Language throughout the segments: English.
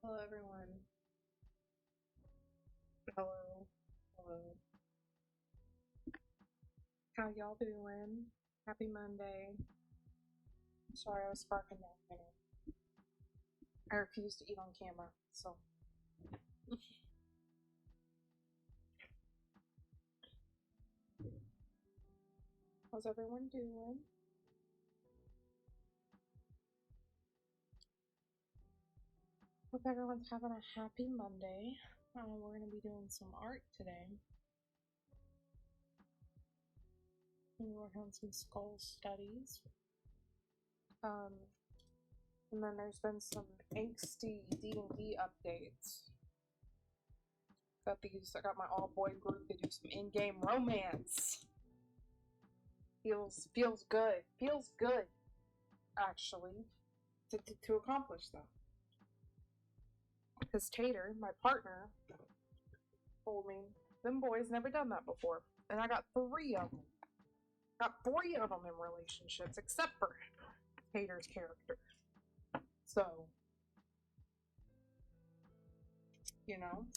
Hello, everyone. Hello. Hello. How y'all doing? Happy Monday. Sorry, I was sparking that minute. I refuse to eat on camera, so. How's everyone doing? Hope everyone's having a happy Monday. We're going to be doing some art today. We're working on some skull studies. And then there's been some angsty D&D updates. I got my all-boy group to do some in-game romance. Feels good. Feels good, actually, to accomplish that. Because Tater, my partner, told me them boys never done that before, and I got 3 of them. Got 3 of them in relationships, except for Tater's character. So, you know.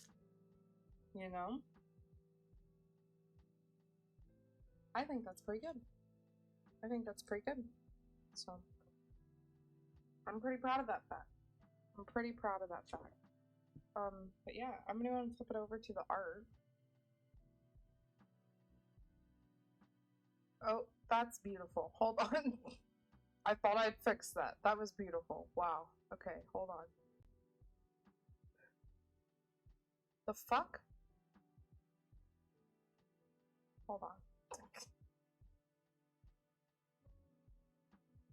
I think that's pretty good. So, I'm pretty proud of that fact. But yeah, I'm gonna go and flip it over to the art. Oh, that's beautiful. Hold on. I thought I'd fix that. That was beautiful. Wow. Okay, hold on. The fuck? Hold on.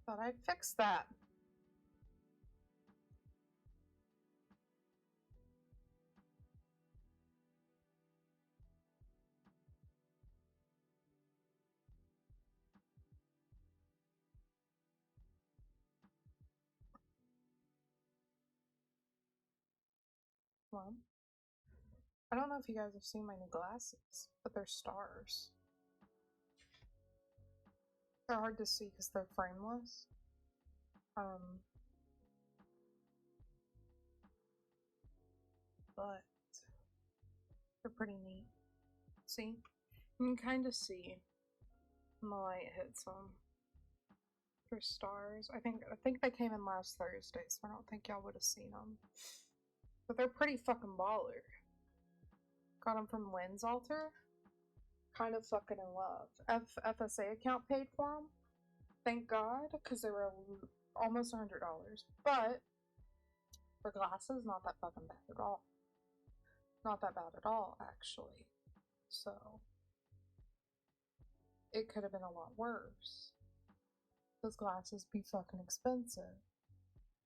Thought I'd fix that. Well, I don't know if you guys have seen my new glasses, but they're stars. They're hard to see because they're frameless. But they're pretty neat. See? You can kind of see when the light hits them. They're stars. I think they came in last Thursday, so I don't think y'all would have seen them. But they're pretty fucking baller. Got them from Lynn's Altar. Kind of fucking in love. FSA account paid for them. Thank God, because they were almost $100. But for glasses, not that fucking bad at all. Not that bad at all, actually. So it could have been a lot worse. Those glasses be fucking expensive.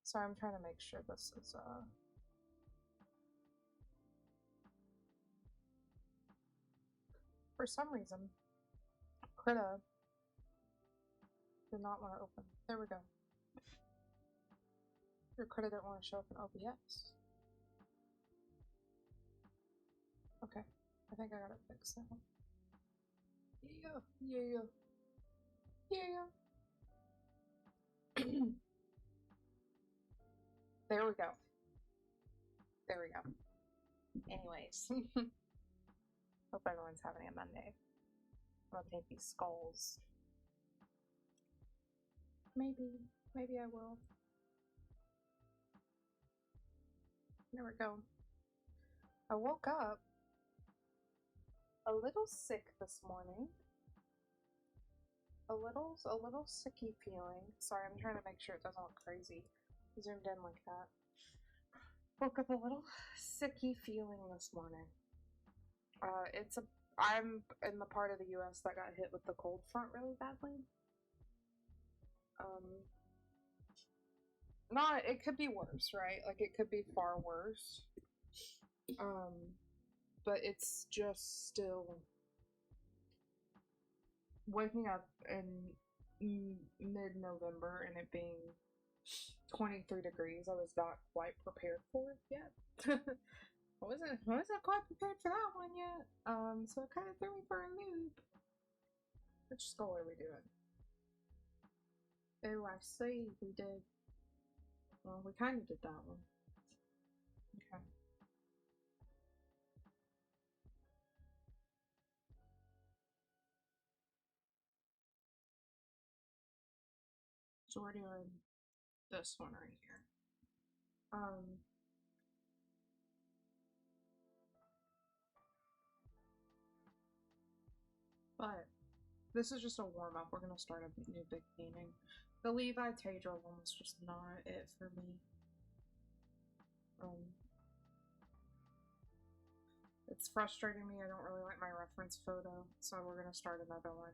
So I'm trying to make sure this is for some reason, Krita did not want to open. There we go. Your Krita didn't want to show up in OBS. Okay, I think I got it fixed now. Yeah. There we go. Anyways. Hope everyone's having a Monday. I'm gonna paint these skulls. Maybe I will. There we go. I woke up a little sick this morning. A little sicky feeling. Sorry, I'm trying to make sure it doesn't look crazy. Zoomed in like that. Woke up a little sicky feeling this morning. I'm in the part of the US that got hit with the cold front really badly. It could be worse, right? Like, it could be far worse. But it's just still waking up in mid-November and it being 23 degrees. I was not quite prepared for it yet. I wasn't quite prepared for that one yet. So it kind of threw me for a loop. Which skull are we doing? Oh, I see. We did. Well, we kind of did that one. Okay. So we're doing this one right here. But this is just a warm up. We're gonna start a new big painting. The Levi Tadro one was just not it for me. It's frustrating me. I don't really like my reference photo, so we're gonna start another one,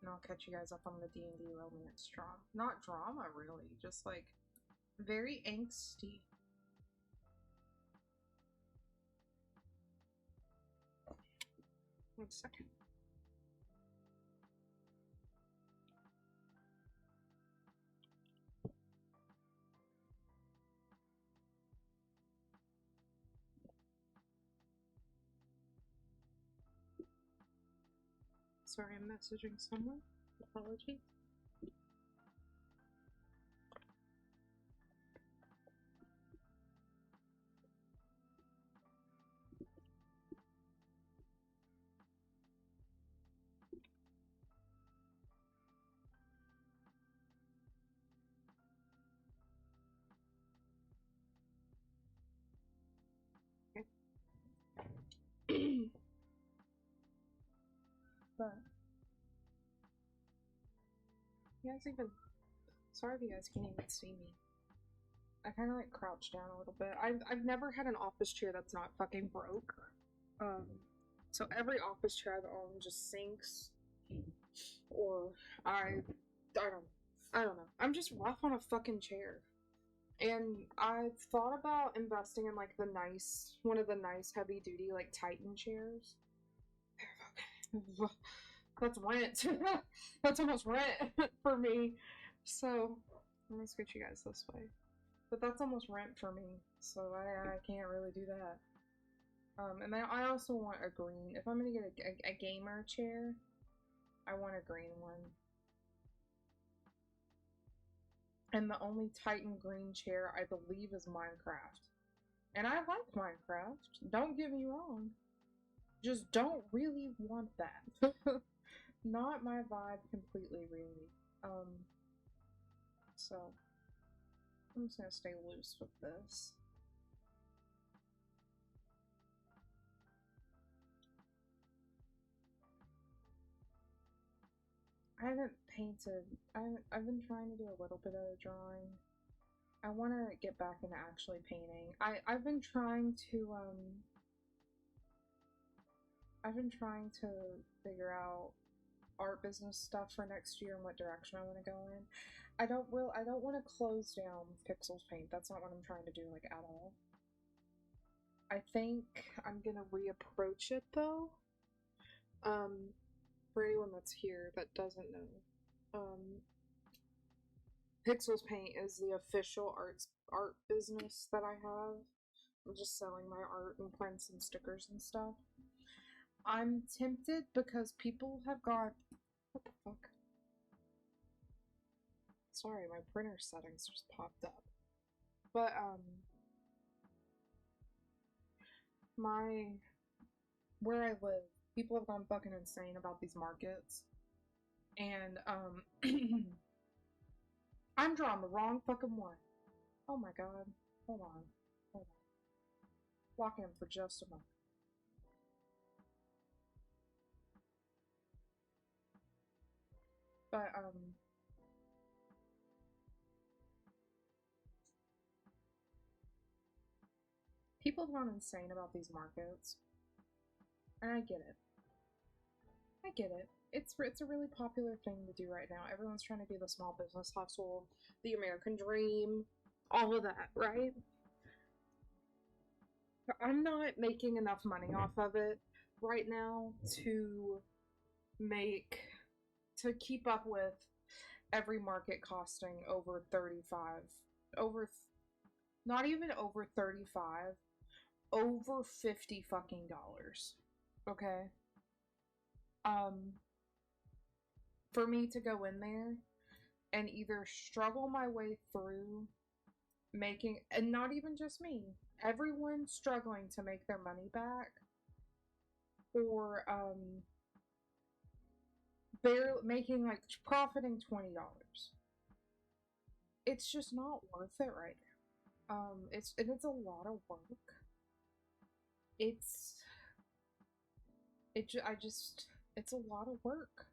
and I'll catch you guys up on the D&D romance drama. Not drama, really, just like very angsty. 1 second. Sorry, I'm messaging someone. Apologies. Okay. But you guys even sorry if you guys can't even see me. I kind of like crouch down a little bit. I've never had an office chair that's not fucking broke. So every office chair I've owned just sinks, or I don't know. I'm just rough on a fucking chair. And I've thought about investing in like one of the nice heavy duty like Titan chairs. That's rent. That's almost rent for me. So I'm gonna switch you guys this way. But that's almost rent for me, so I can't really do that. And then I also want a green. If I'm gonna get a gamer chair, I want a green one. And the only Titan green chair I believe is Minecraft. And I like Minecraft, don't get me wrong. Just don't really want that. Not my vibe completely, really. So I'm just gonna stay loose with this. I haven't painted. I've been trying to do a little bit of drawing. I want to get back into actually painting. I've been trying to figure out art business stuff for next year and what direction I want to go in. I don't want to close down Pixels Paint. That's not what I'm trying to do, like, at all. I think I'm gonna reapproach it though. For anyone that's here that doesn't know, Pixels Paint is the official art business that I have. I'm just selling my art and prints and stickers and stuff. I'm tempted because people have gone. What the fuck? Sorry, my printer settings just popped up. But where I live, people have gone fucking insane about these markets. And I'm drawing the wrong fucking one. Oh my god. Hold on. Lock in for just a moment. But people have gone insane about these markets. And I get it. I get it. It's a really popular thing to do right now. Everyone's trying to do the small business hustle, the American dream, all of that, right? But I'm not making enough money off of it right now to keep up with every market costing over 35, not even over 35, over 50 fucking dollars. Okay? For me to go in there and either struggle my way through making, and not even just me, everyone's struggling to make their money back, or they're making like profiting $20. It's just not worth it right now. It's a lot of work. It's it's a lot of work.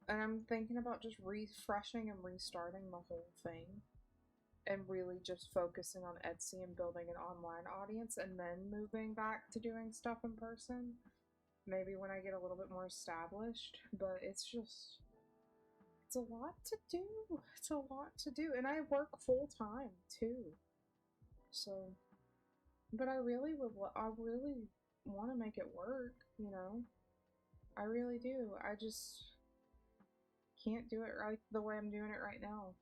And I'm thinking about just refreshing and restarting the whole thing and really just focusing on Etsy and building an online audience and then moving back to doing stuff in person. Maybe when I get a little bit more established, but it's a lot to do. It's a lot to do. And I work full time too. So, but I really want to make it work, you know? I really do. I just can't do it right the way I'm doing it right now.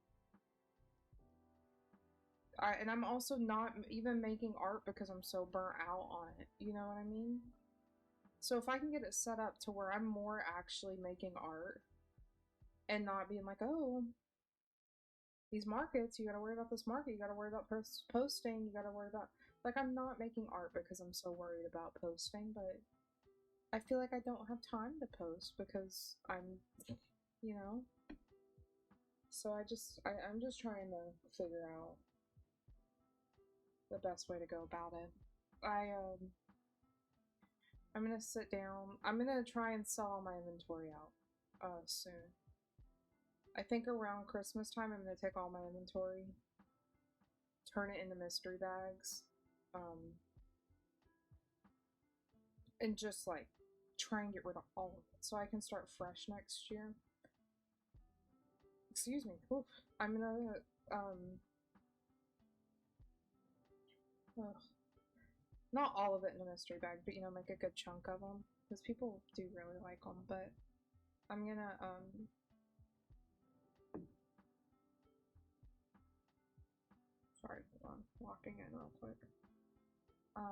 And I'm also not even making art because I'm so burnt out on it. You know what I mean? So if I can get it set up to where I'm more actually making art and not being like, oh, these markets, you gotta worry about this market, you gotta worry about posting, you gotta worry about, like, I'm not making art because I'm so worried about posting, but I feel like I don't have time to post because I'm, you know? So I'm just trying to figure out the best way to go about it. I'm gonna sit down. I'm gonna try and sell all my inventory out soon. I think around Christmas time I'm gonna take all my inventory, turn it into mystery bags, and just like try and get rid of all of it so I can start fresh next year. Excuse me. Oof. I'm gonna not all of it in a mystery bag, but you know, make a good chunk of them because people do really like them. But I'm gonna sorry, hold on, walking in real quick. I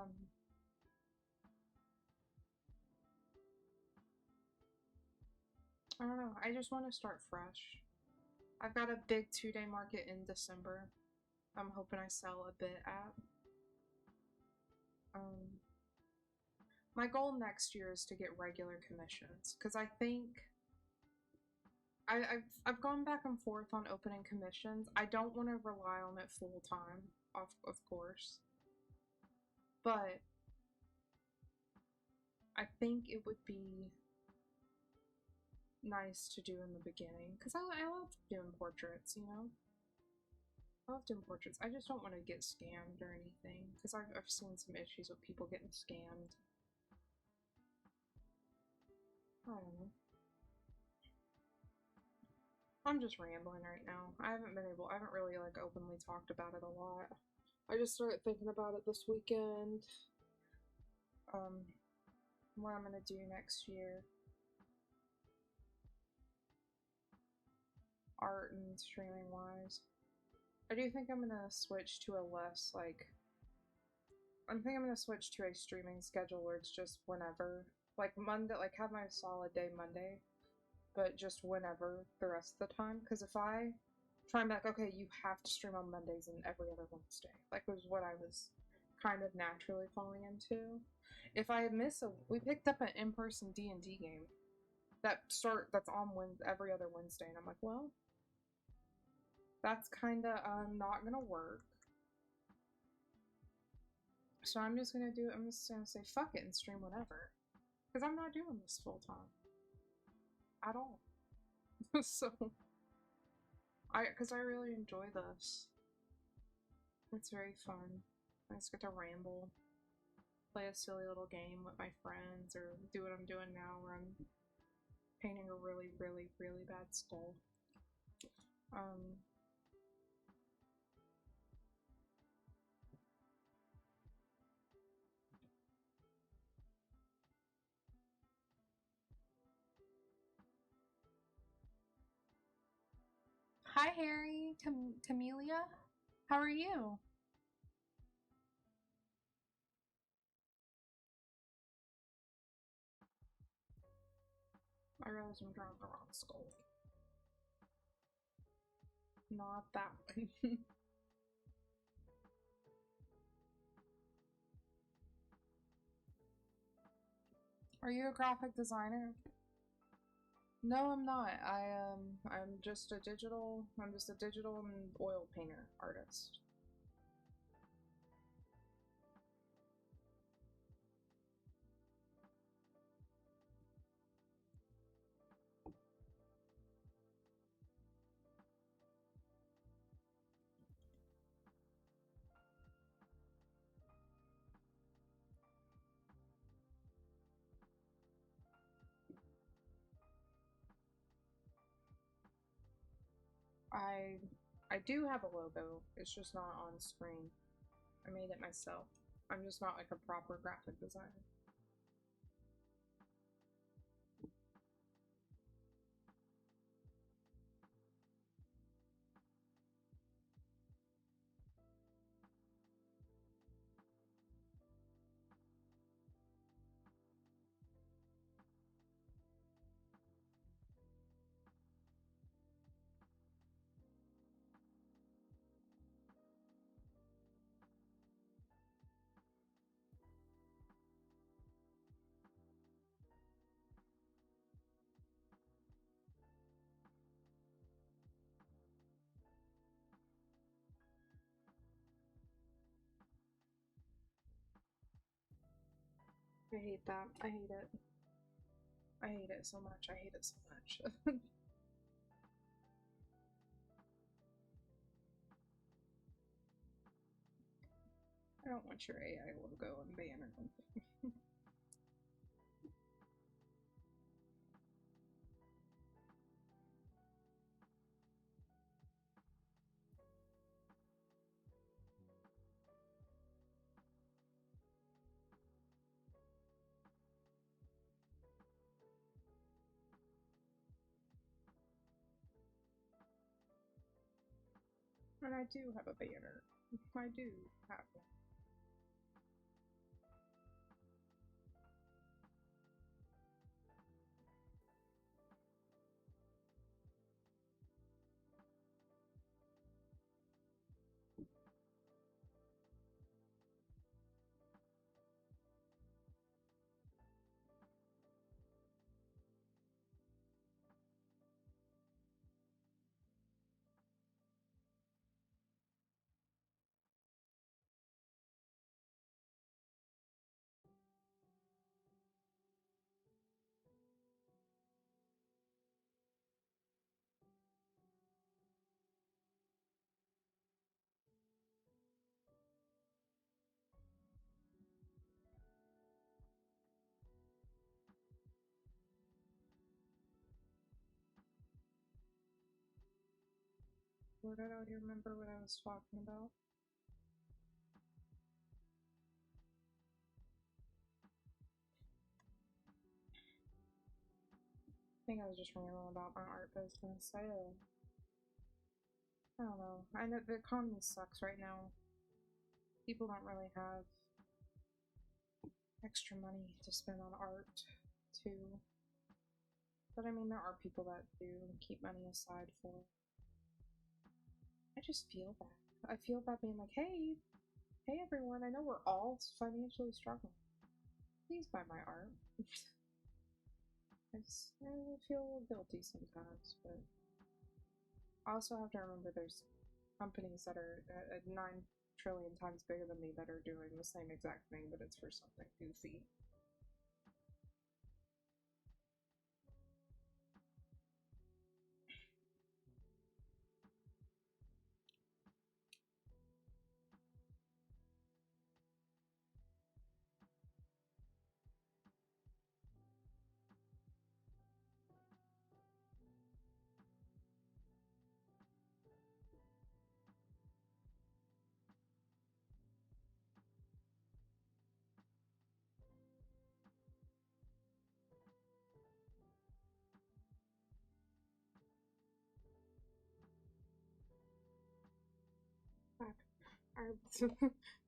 don't know. I just want to start fresh. I've got a big 2-day market in December. I'm hoping I sell a bit at. My goal next year is to get regular commissions because I think I've gone back and forth on opening commissions. I don't want to rely on it full time, of course, but I think it would be nice to do in the beginning because I love doing portraits, you know. I love doing portraits. I just don't want to get scammed or anything because I've seen some issues with people getting scammed. I don't know. I'm just rambling right now. I haven't really like openly talked about it a lot. I just started thinking about it this weekend. What I'm gonna do next year. Art and streaming wise. I do think I'm gonna switch to a less like I think I'm gonna switch to a streaming schedule where it's just whenever. Like Monday, like have my solid day Monday, but just whenever the rest of the time. Because if I try and be like, okay, you have to stream on Mondays and every other Wednesday, like was what I was kind of naturally falling into. If I miss we picked up an in-person D&D game that's on every other Wednesday, and I'm like, well, that's kind of not gonna work. So I'm just gonna say fuck it and stream whenever, because I'm not doing this full time at all. So because I really enjoy this. It's very fun. I just get to ramble, play a silly little game with my friends, or do what I'm doing now where I'm painting a really, really, really bad skull. Hi, Harry. Camellia. How are you? I realize I'm drawing the wrong skull. Not that one. Are you a graphic designer? No, I'm not. I'm just a digital and oil painter artist. I I do have a logo. It's just not on screen. I made it myself. I'm just not like a proper graphic designer. I hate that. I hate it. I hate it so much. I hate it so much. I don't want your AI logo and banner. And I do have a banner. I do have one. Lord, I don't even remember what I was talking about. I think I was just rambling about my art business. I don't know. I know the economy sucks right now. People don't really have extra money to spend on art, too. But I mean, there are people that do keep money aside for it. I just feel bad. I feel bad being like, hey everyone, I know we're all financially struggling. Please buy my art. I feel a little guilty sometimes, but I also have to remember there's companies that are 9 trillion times bigger than me that are doing the same exact thing, but it's for something goofy.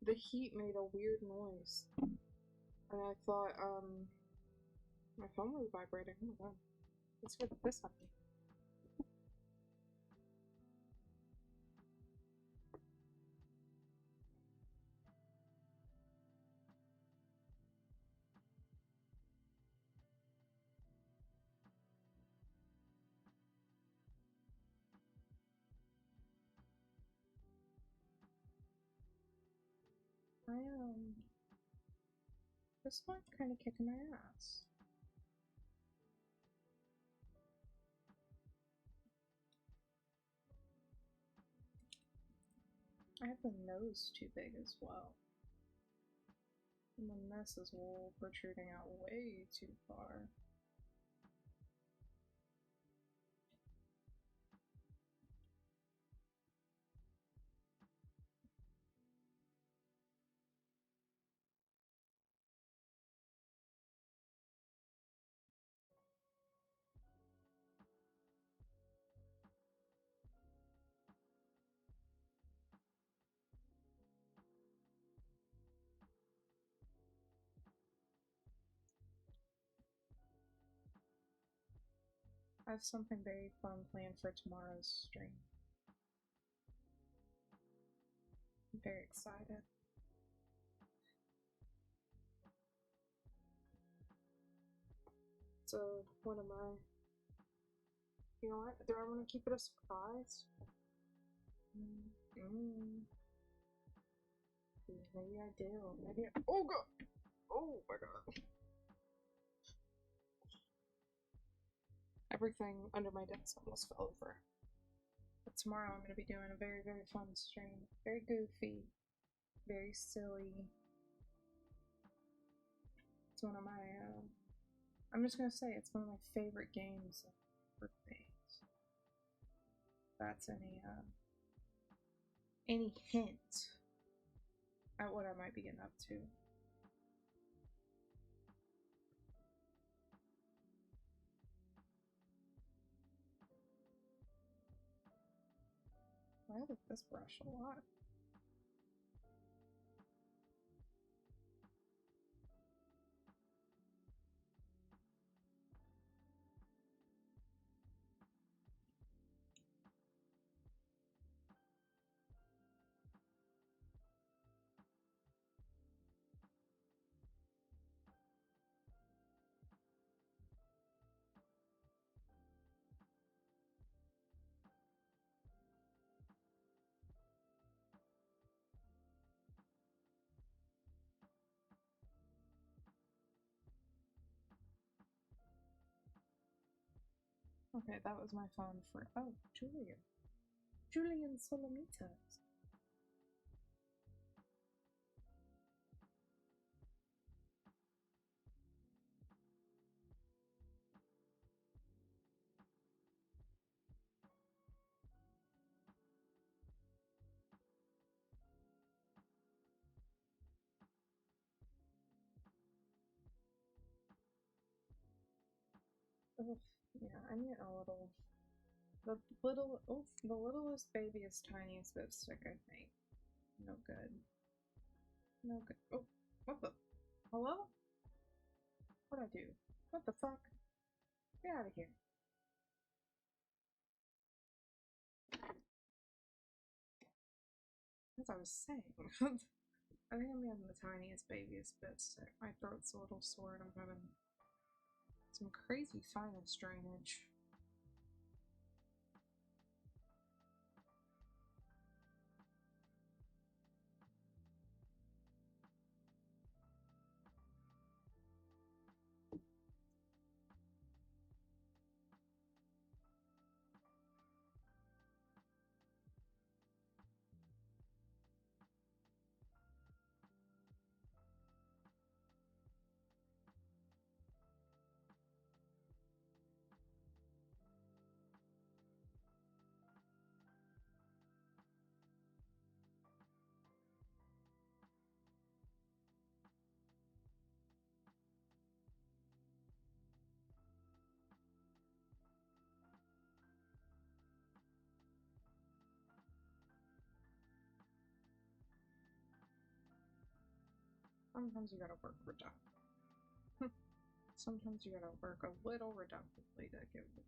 The heat made a weird noise. And I thought, my phone was vibrating. Oh my god. Let's get this happening. This one's kind of kicking my ass. I have the nose too big as well. And then this is protruding out way too far. I have something very fun planned for tomorrow's stream. I'm very excited. So, what am I? You know what? Do I want to keep it a surprise? Maybe I do. Maybe I— oh god! Oh my god. Everything under my desk almost fell over. But tomorrow I'm going to be doing a very, very fun stream. Very goofy. Very silly. It's one of my, I'm just going to say, it's one of my favorite games of birthdays. That's any hint at what I might be getting up to. I like this brush a lot. Okay, that was my phone for— oh, Julian. Julian Solomitas. Oh, yeah, I need a little— the littlest, babyest, tiniest lipstick, I think. No good. No good. Oh, what the— hello? What'd I do? What the fuck? Get out of here. As I was saying, I think I'm having the tiniest, babyest lipstick. My throat's a little sore and I'm having some crazy sinus drainage. Sometimes you gotta work reductively. Sometimes you gotta work a little reductively to get it.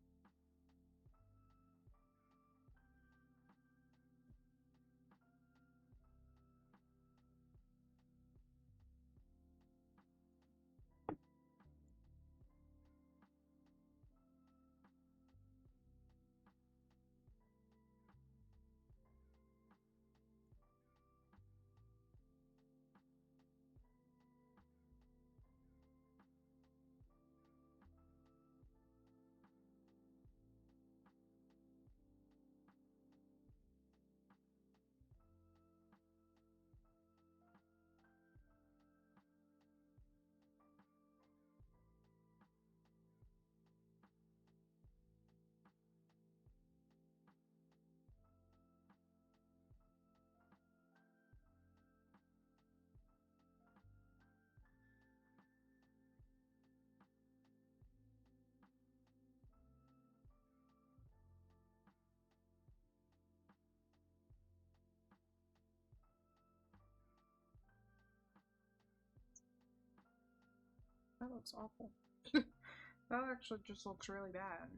That looks awful. That actually just looks really bad,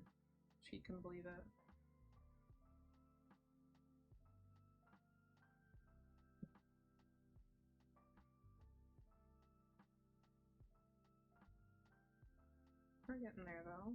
if you can believe it. We're getting there, though.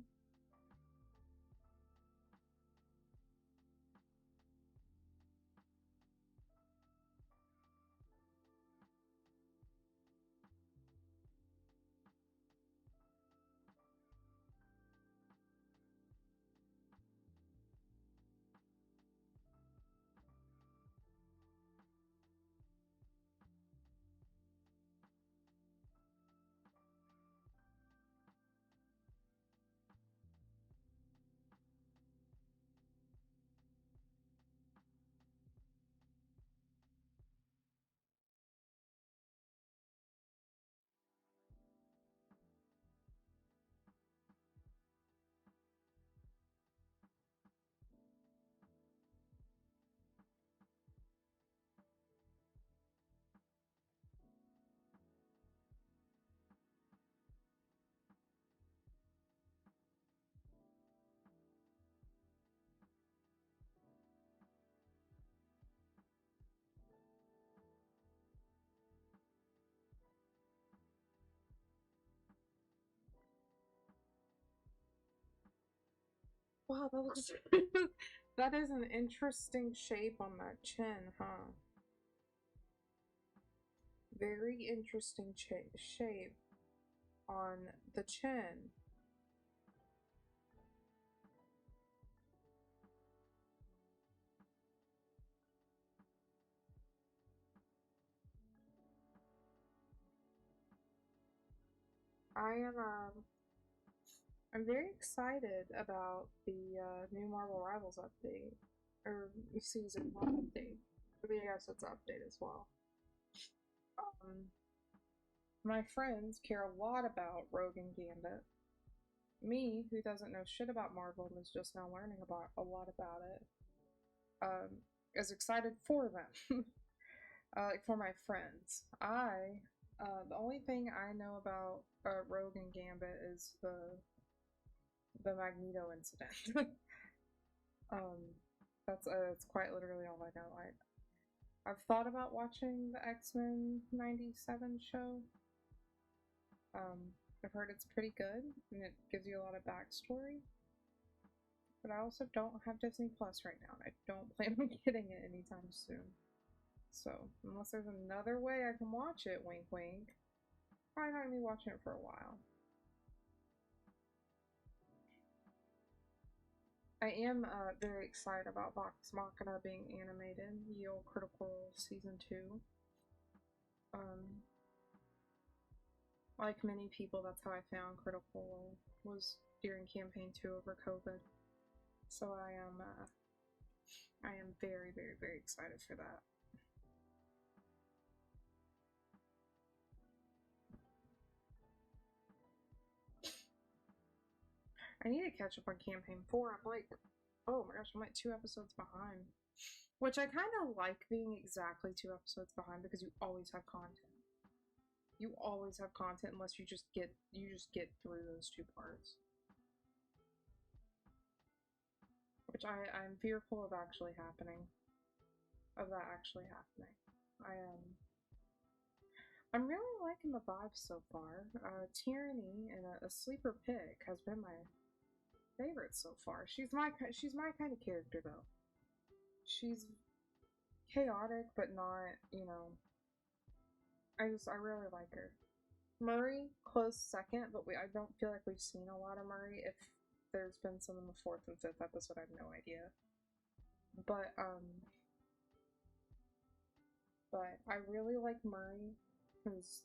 Wow, that looks. That is an interesting shape on that chin, huh? Very interesting shape on the chin. I am I'm very excited about the new Marvel Rivals update or season 1 update. I mean, I guess it's an update as well. My friends care a lot about Rogue and Gambit. Me, who doesn't know shit about Marvel and is just now learning about a lot about it, is excited for them. Like for my friends. The only thing I know about Rogue and Gambit is the Magneto incident. That's quite literally all I know. I've thought about watching the X-Men '97 show. I've heard it's pretty good and it gives you a lot of backstory. But I also don't have Disney Plus right now, and I don't plan on getting it anytime soon. So, unless there's another way I can watch it, wink wink, probably not gonna be watching it for a while. I am very excited about Vox Machina being animated, Yield Critical Season 2. Like many people, that's how I found Critical, was during Campaign 2 over COVID. So I am very, very, very excited for that. I need to catch up on Campaign 4. I'm like, oh my gosh, I'm like 2 episodes behind. Which I kind of like being exactly 2 episodes behind because you always have content. You always have content unless you just get through those 2 parts. Which I'm fearful of actually happening. Of that actually happening. I'm really liking the vibes so far. Tyranny and a sleeper pig has been my favorite so far. She's my kind of character though. She's chaotic but not, you know. I really like her. Murray, close second, but I don't feel like we've seen a lot of Murray. If there's been some in the 4th and 5th episode, I have no idea. But I really like Murray because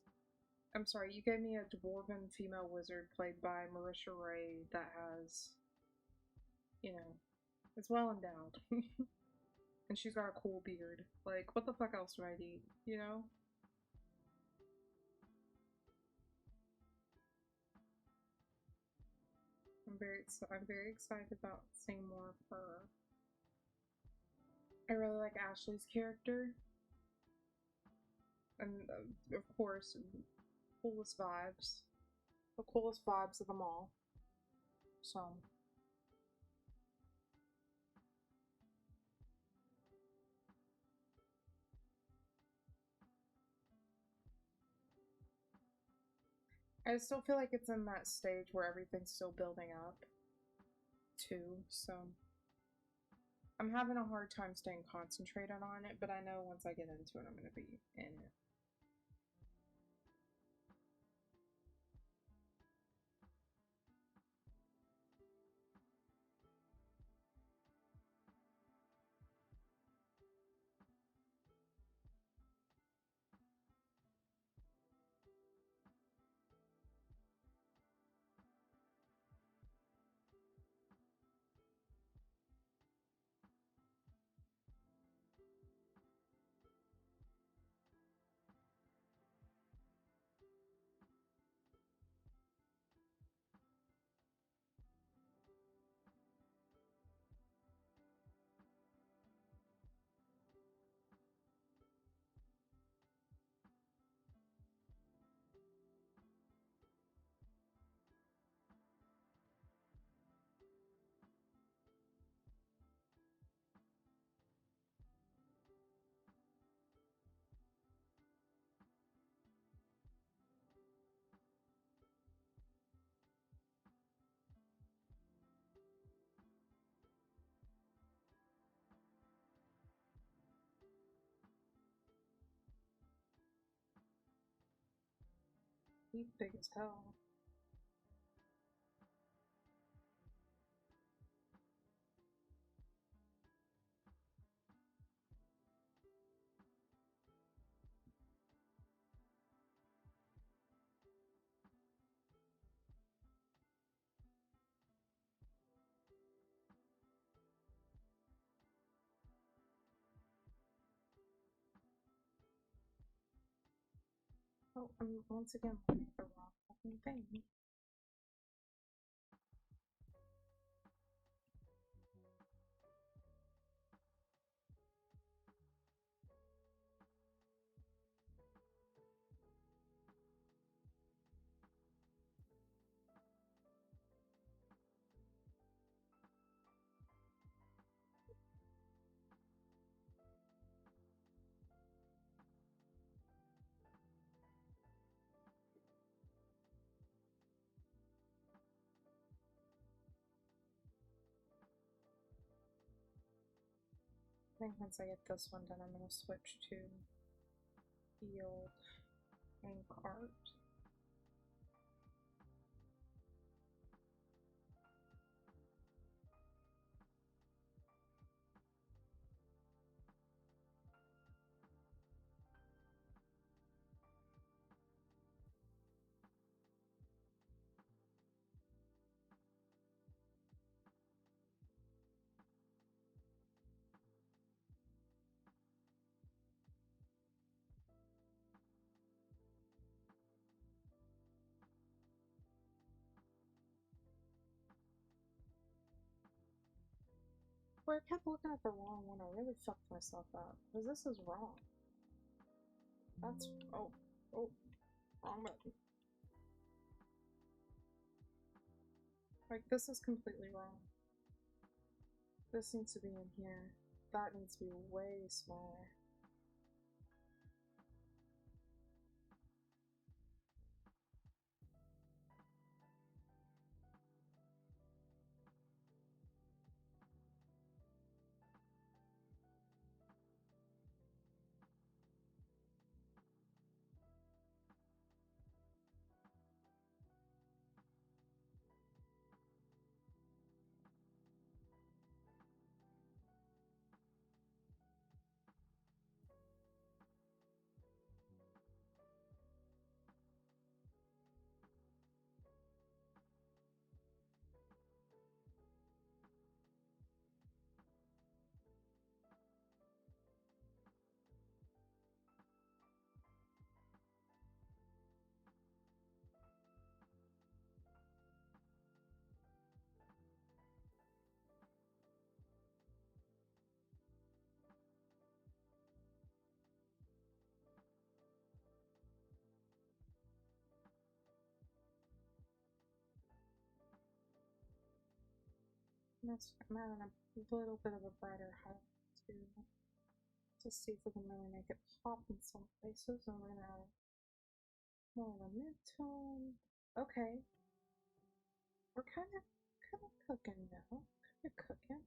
I'm sorry, you gave me a dwarven female wizard played by Marisha Ray that has, you know, is well endowed. And she's got a cool beard. Like, what the fuck else do I need, you know? I'm very excited about seeing more of her. I really like Ashley's character. And, of course, coolest vibes. the coolest vibes of them all. So I still feel like it's in that stage where everything's still building up too, so I'm having a hard time staying concentrated on it, but I know once I get into it I'm gonna be in it. He's big as hell. Oh, I'm once again looking at the wrong fucking thing. I think once I get this one done, I'm gonna switch to field and cart. Where I kept looking at the wrong one, I really fucked myself up. Because this is wrong. That's. Oh. Oh. Wrong button. Like, this is completely wrong. This needs to be in here. That needs to be way smaller. I'm adding a little bit of a brighter highlight too, to see if we can really make it pop in some places. And we're gonna add more of a mid-tone. Okay, we're kind of cooking now. Kind of cooking.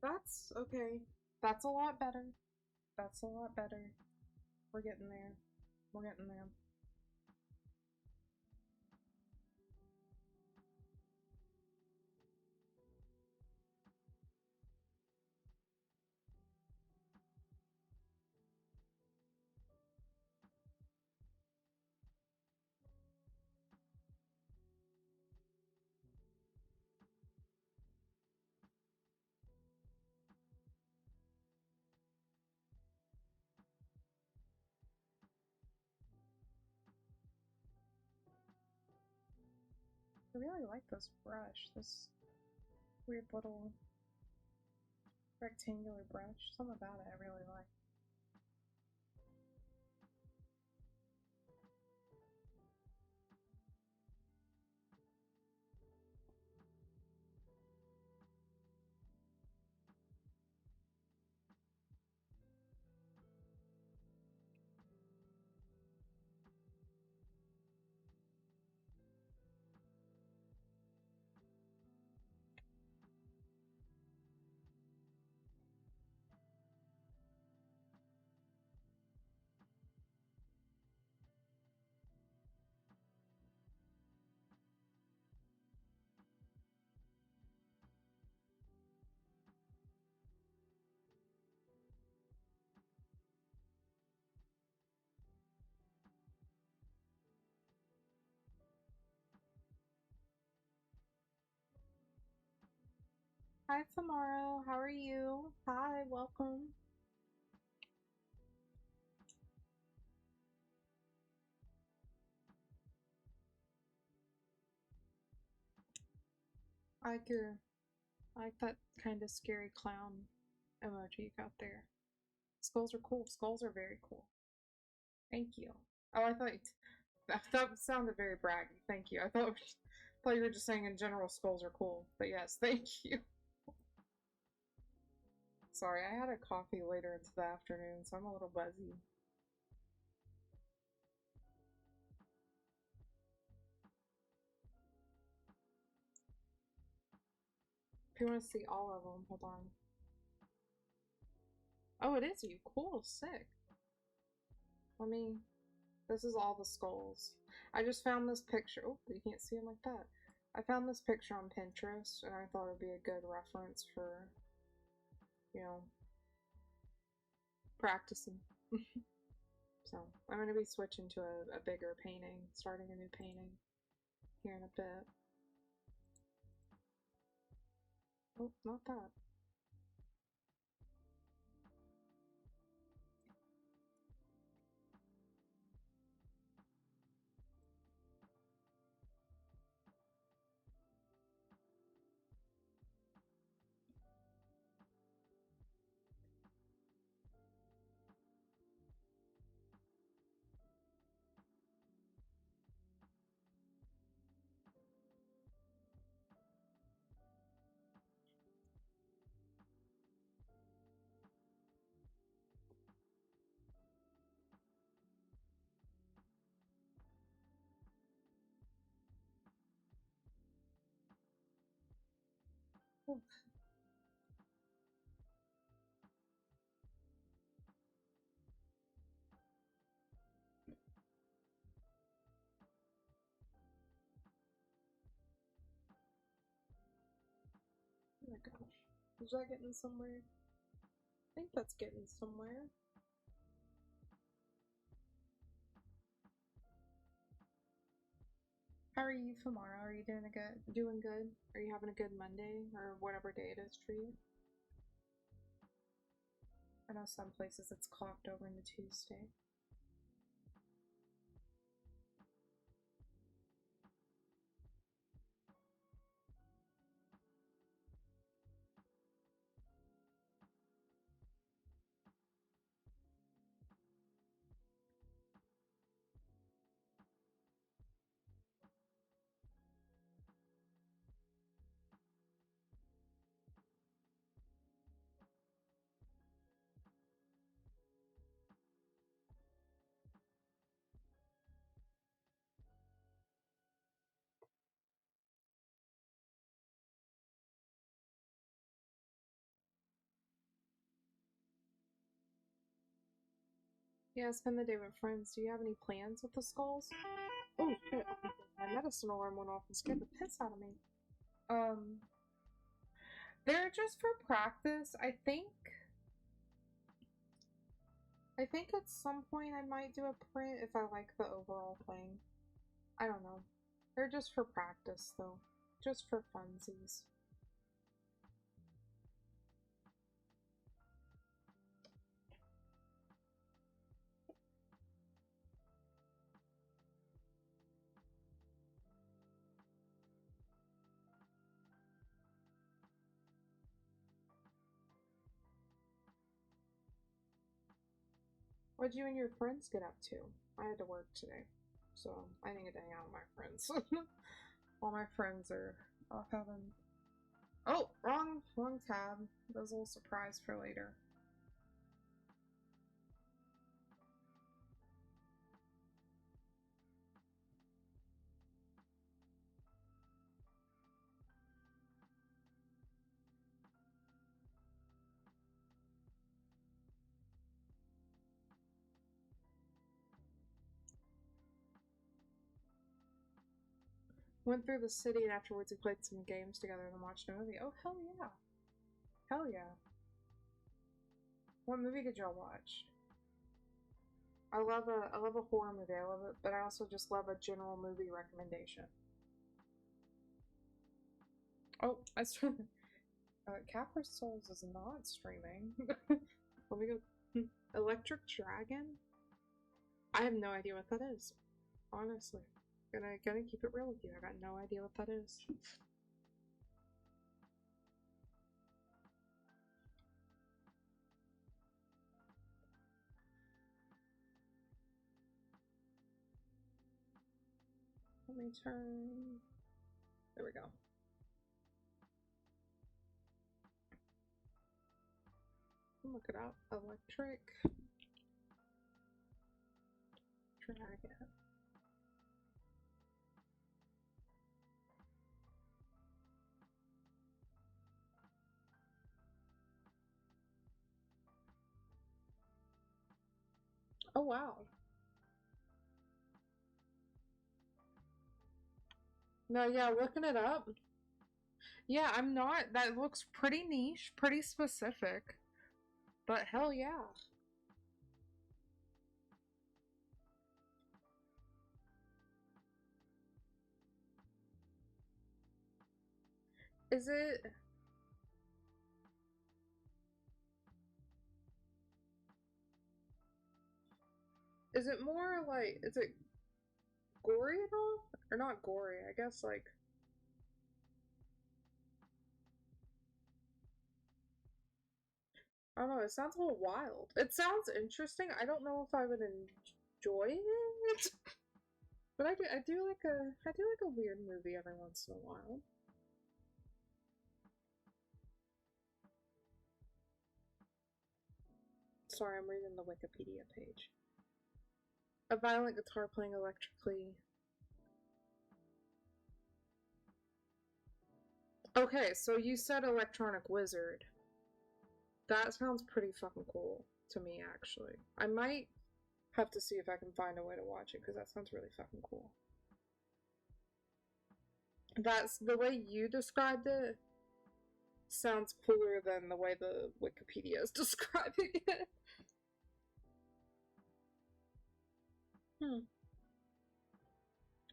That's okay. That's a lot better. That's a lot better. We're getting there. We're getting there. I really like this brush. This weird little rectangular brush. Something about it I really like. Hi, Tomorrow. How are you? Hi, welcome. I like that kind of scary clown emoji you got there. Skulls are cool. Skulls are very cool. Thank you. Oh, I thought that sounded very braggy. Thank you. Thought you were just saying in general skulls are cool. But yes, thank you. Sorry, I had a coffee later into the afternoon, so I'm a little buzzy. If you want to see all of them, hold on. Oh, it is you. Cool, sick. Let me. This is all the skulls. I just found this picture. Oh, you can't see them like that. I found this picture on Pinterest, and I thought it would be a good reference for, you know, practicing. So, I'm going to be switching to a bigger painting, starting a new painting here in a bit. Oh, not that. Oh. Is that getting somewhere? I think that's getting somewhere. How are you, Famara? Are you doing good? Are you having a good Monday or whatever day it is for you? I know some places it's clocked over into Tuesday. Yeah, spend the day with friends. Do you have any plans with the skulls? Oh shit, my medicine alarm went off and scared the piss out of me. They're just for practice. I think at some point I might do a print if I like the overall thing. I don't know. They're just for practice though. Just for funsies. What'd you and your friends get up to? I had to work today, so I didn't get to hang out with my friends. All my friends are off having. Oh, wrong tab. That was a little surprise for later. Went through the city and afterwards we played some games together and watched a movie. Oh, hell yeah. Hell yeah. What movie did y'all watch? I love a horror movie. I love it, but I also just love a general movie recommendation. Oh, I streamed. Capra Souls is not streaming. Let me go. Electric Dragon? I have no idea what that is. Honestly. Gonna keep it real with you. I got no idea what that is. Let me turn. There we go. Look it up. Electric Dragon. Oh wow. No, yeah, looking it up. Yeah, I'm not. That looks pretty niche, pretty specific. But hell yeah. Is it more like, is it gory at all? Or not gory, I guess like I don't know, it sounds a little wild. It sounds interesting. I don't know if I would enjoy it. But I do like a weird movie every once in a while. Sorry, I'm reading the Wikipedia page. A violent guitar playing electrically. Okay, so you said Electronic Wizard. That sounds pretty fucking cool to me, actually. I might have to see if I can find a way to watch it, because that sounds really fucking cool. That's the way you described it sounds cooler than the way the Wikipedia is describing it.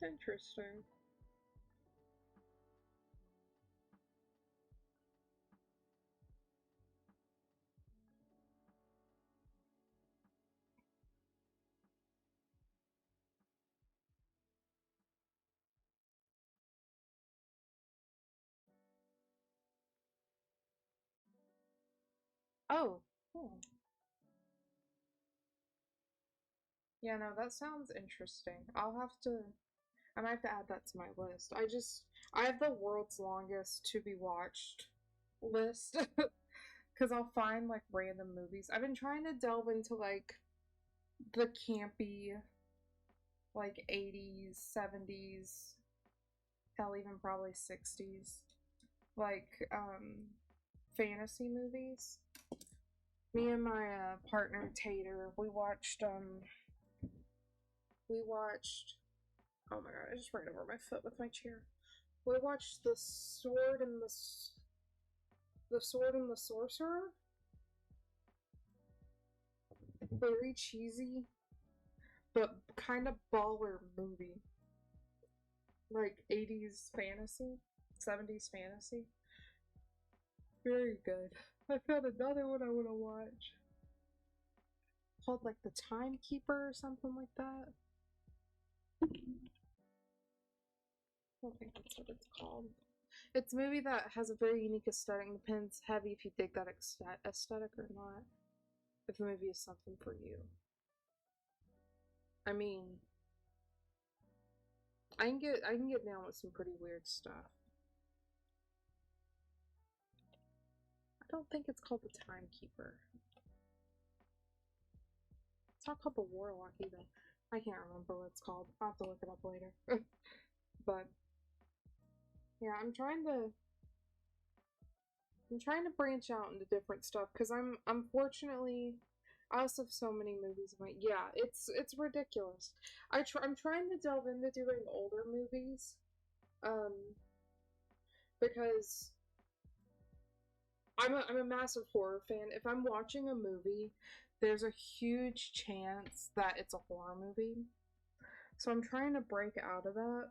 Interesting. Oh, cool. Yeah, no, that sounds interesting. I might have to add that to my list. I have the world's longest to be watched list because I'll find like random movies. I've been trying to delve into like the campy, like 80s, 70s, hell, even probably 60s, like fantasy movies. Me and my partner Tater, we watched oh my god, I just ran over my foot with my chair. We watched the Sword and the Sorcerer. Very cheesy, but kind of baller movie. Like 80s fantasy, 70s fantasy. Very good. I found another one I want to watch. Called like The Timekeeper or something like that. I don't think that's what it's called. It's a movie that has a very unique aesthetic. Depends heavy if you dig that aesthetic or not. If the movie is something for you. I mean, I can get down with some pretty weird stuff. I don't think it's called The Timekeeper. It's not called The Warlock either. I can't remember what it's called. I'll have to look it up later. But yeah, I'm trying to branch out into different stuff because I'm unfortunately I also have so many movies. I'm like, yeah, it's ridiculous. I'm trying to delve into doing older movies, um, because I'm a massive horror fan. If I'm watching a movie, there's a huge chance that it's a horror movie. So I'm trying to break out of that.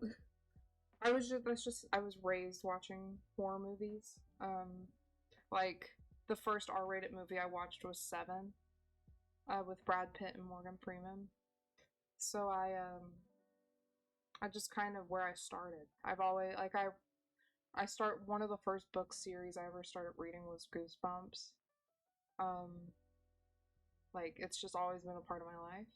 I was raised watching horror movies. Like the first R-rated movie I watched was Seven, with Brad Pitt and Morgan Freeman. So I just kind of where I started. I've always like I start one of the first book series I ever started reading was Goosebumps. Um, like it's just always been a part of my life.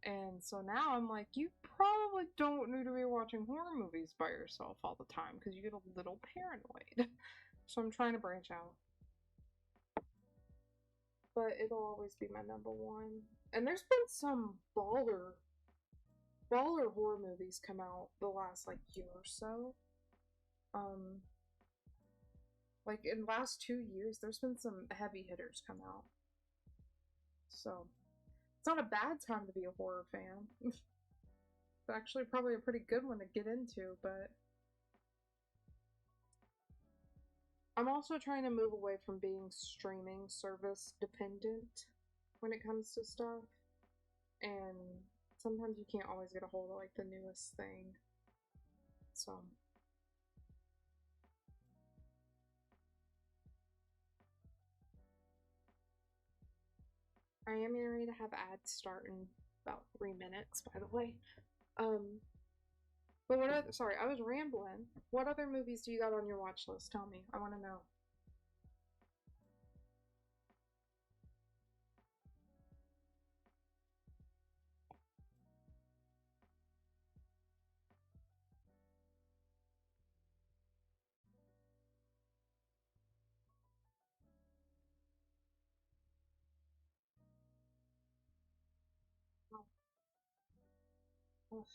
And so now I'm like, you probably don't need to be watching horror movies by yourself all the time because you get a little paranoid. So I'm trying to branch out. But it'll always be my number one. And there's been some baller horror movies come out the last like year or so. Um, like in the last 2 years, there's been some heavy hitters come out. So it's not a bad time to be a horror fan. It's actually probably a pretty good one to get into, but I'm also trying to move away from being streaming service dependent when it comes to stuff. And sometimes you can't always get a hold of like the newest thing. So I am getting ready to have ads start in about 3 minutes, by the way. Um, but what other, sorry, I was rambling. What other movies do you got on your watch list? Tell me. I want to know. Oh,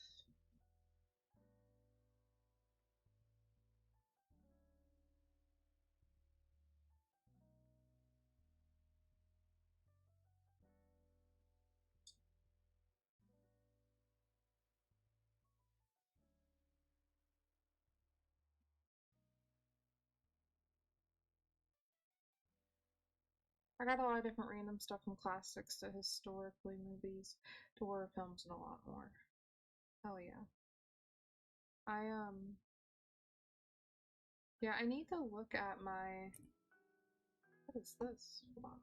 I got a lot of different random stuff from classics to historically movies to horror films and a lot more. Hell yeah. Yeah, I need to look at my, what is this? Hold on.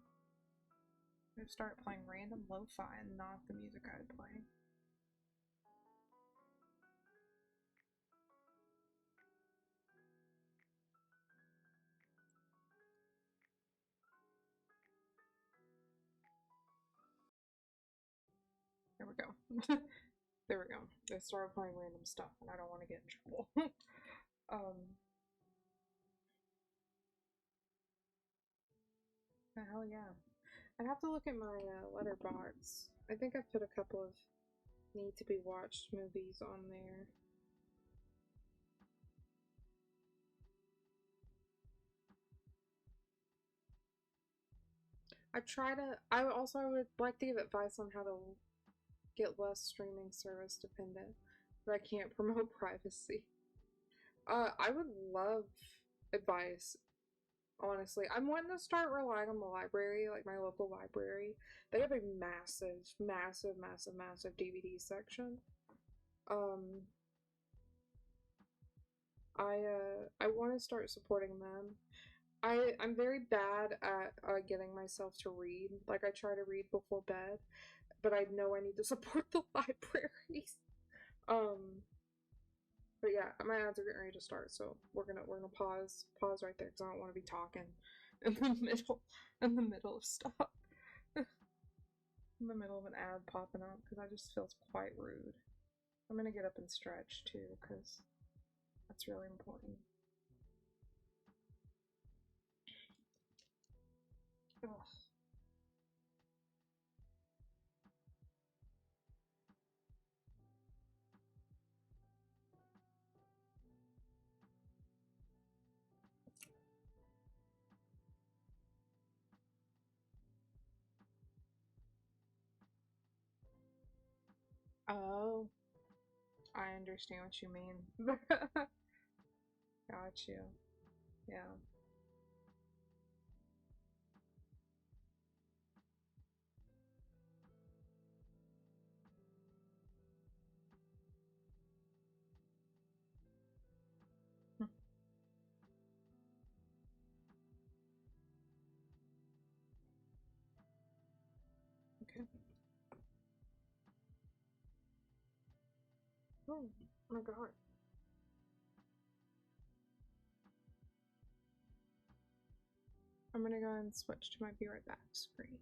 I'm gonna start playing random lo-fi and not the music I'd play. There we go. There we go. I started playing random stuff and I don't want to get in trouble. Hell yeah. I have to look at my letterbox. I think I put a couple of need to be watched movies on there. I would like to give advice on how to get less streaming service dependent, but I can't promote privacy. I would love advice, honestly. I'm wanting to start relying on the library, like my local library. They have a massive, massive, massive, massive DVD section. I want to start supporting them. I'm very bad at getting myself to read. Like I try to read before bed, but I know I need to support the libraries. Um, but yeah, my ads are getting ready to start, so we're gonna pause right there because I don't want to be talking in the middle of stuff. In the middle of an ad popping up because that just feels quite rude. I'm gonna get up and stretch too because that's really important. Ugh. Oh, I understand what you mean. Got you. Yeah. Okay. Oh my god. I'm gonna go and switch to my be right back screen.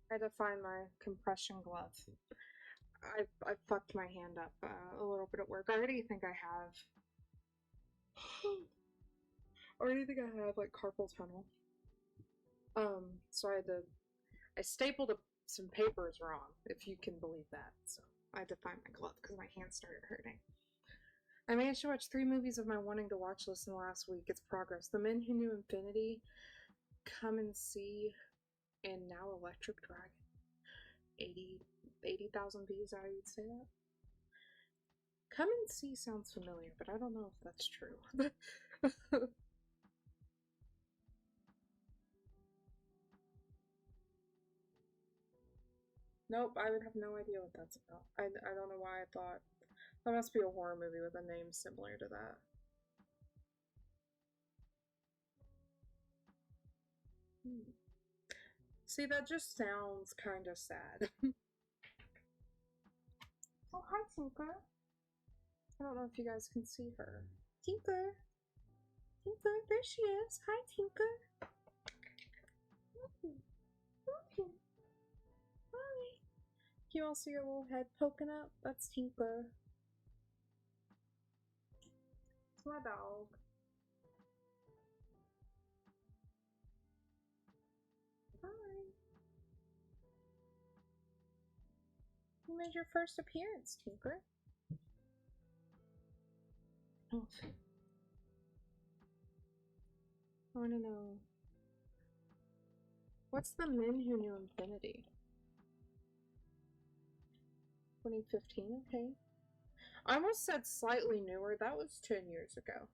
I had to find my compression glove. I fucked my hand up a little bit at work. I already think I have. I already think I have like carpal tunnel. So I stapled some papers wrong, if you can believe that. So I had to find my glove because my hand started hurting. I managed to watch 3 movies of my wanting to watch list in the last week. It's progress. The Men Who Knew Infinity, Come and See, and now Electric Dragon. 80,000 views, how you'd say that? Come and See sounds familiar, but I don't know if that's true. Nope, I would have no idea what that's about. I don't know why I thought that must be a horror movie with a name similar to that. See, that just sounds kind of sad. Oh, hi, Tinker. I don't know if you guys can see her. Tinker! Tinker, there she is. Hi, Tinker. Hi. Can you all see her little head poking up? That's Tinker. It's my dog. Hi. You made your first appearance, Tinker. Oh. I want to know. What's The Men Who Knew Infinity? 2015, okay. I almost said slightly newer. That was 10 years ago.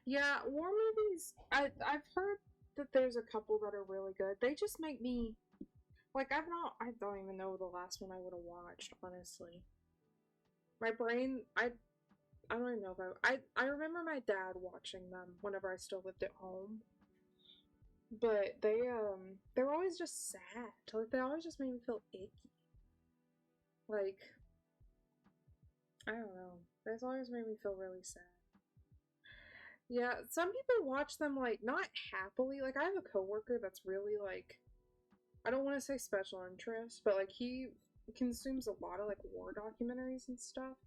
Yeah, war movies, I've heard that there's a couple that are really good. They just make me, like, I don't even know the last one I would have watched, honestly. My brain, I don't even know if I remember my dad watching them whenever I still lived at home. But they were always just sad. Like, they always just made me feel icky. Like, I don't know. They always made me feel really sad. Yeah, some people watch them, like, not happily. Like, I have a coworker that's really, like, I don't want to say special interest, but, like, he consumes a lot of, like, war documentaries and stuff.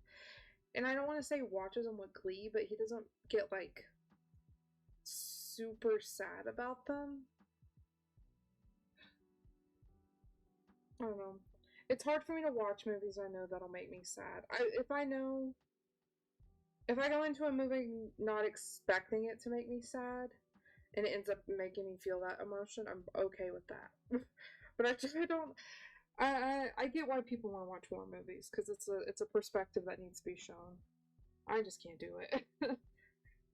And I don't want to say watches them with glee, but he doesn't get, like, super sad about them. I don't know. It's hard for me to watch movies I know that'll make me sad. If I go into a movie not expecting it to make me sad, and it ends up making me feel that emotion, I'm okay with that. But I don't. I get why people want to watch war movies because it's a perspective that needs to be shown. I just can't do it.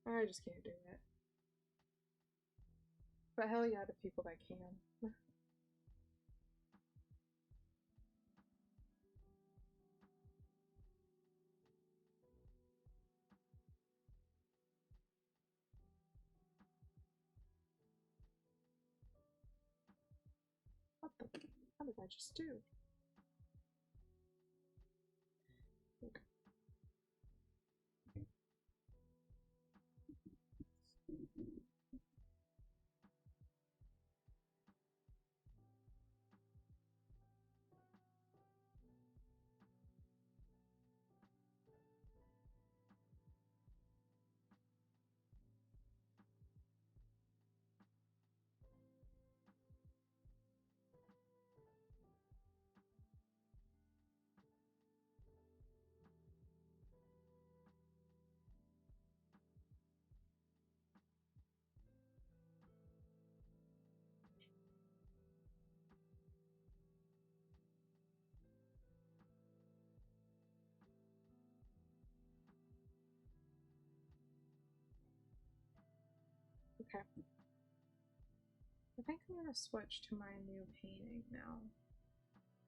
I just can't do it. But hell yeah, to people that can. What the? How did I just do? Okay. I think I'm gonna switch to my new painting now.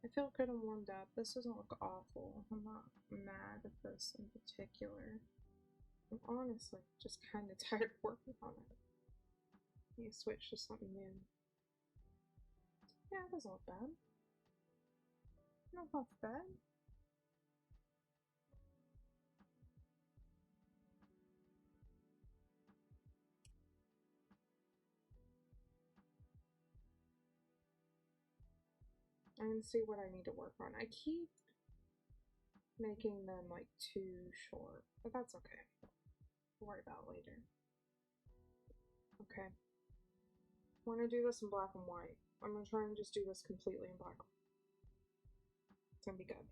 I feel good and warmed up. This doesn't look awful. I'm not mad at this in particular. I'm honestly just kind of tired of working on it. I need to switch to something new. Yeah, it doesn't look bad. Not off bad. and see what I need to work on. I keep making them like too short, but that's okay. We'll worry about it later. Okay. We're gonna do this in black and white. I'm gonna try and just do this completely in black. It's gonna be good.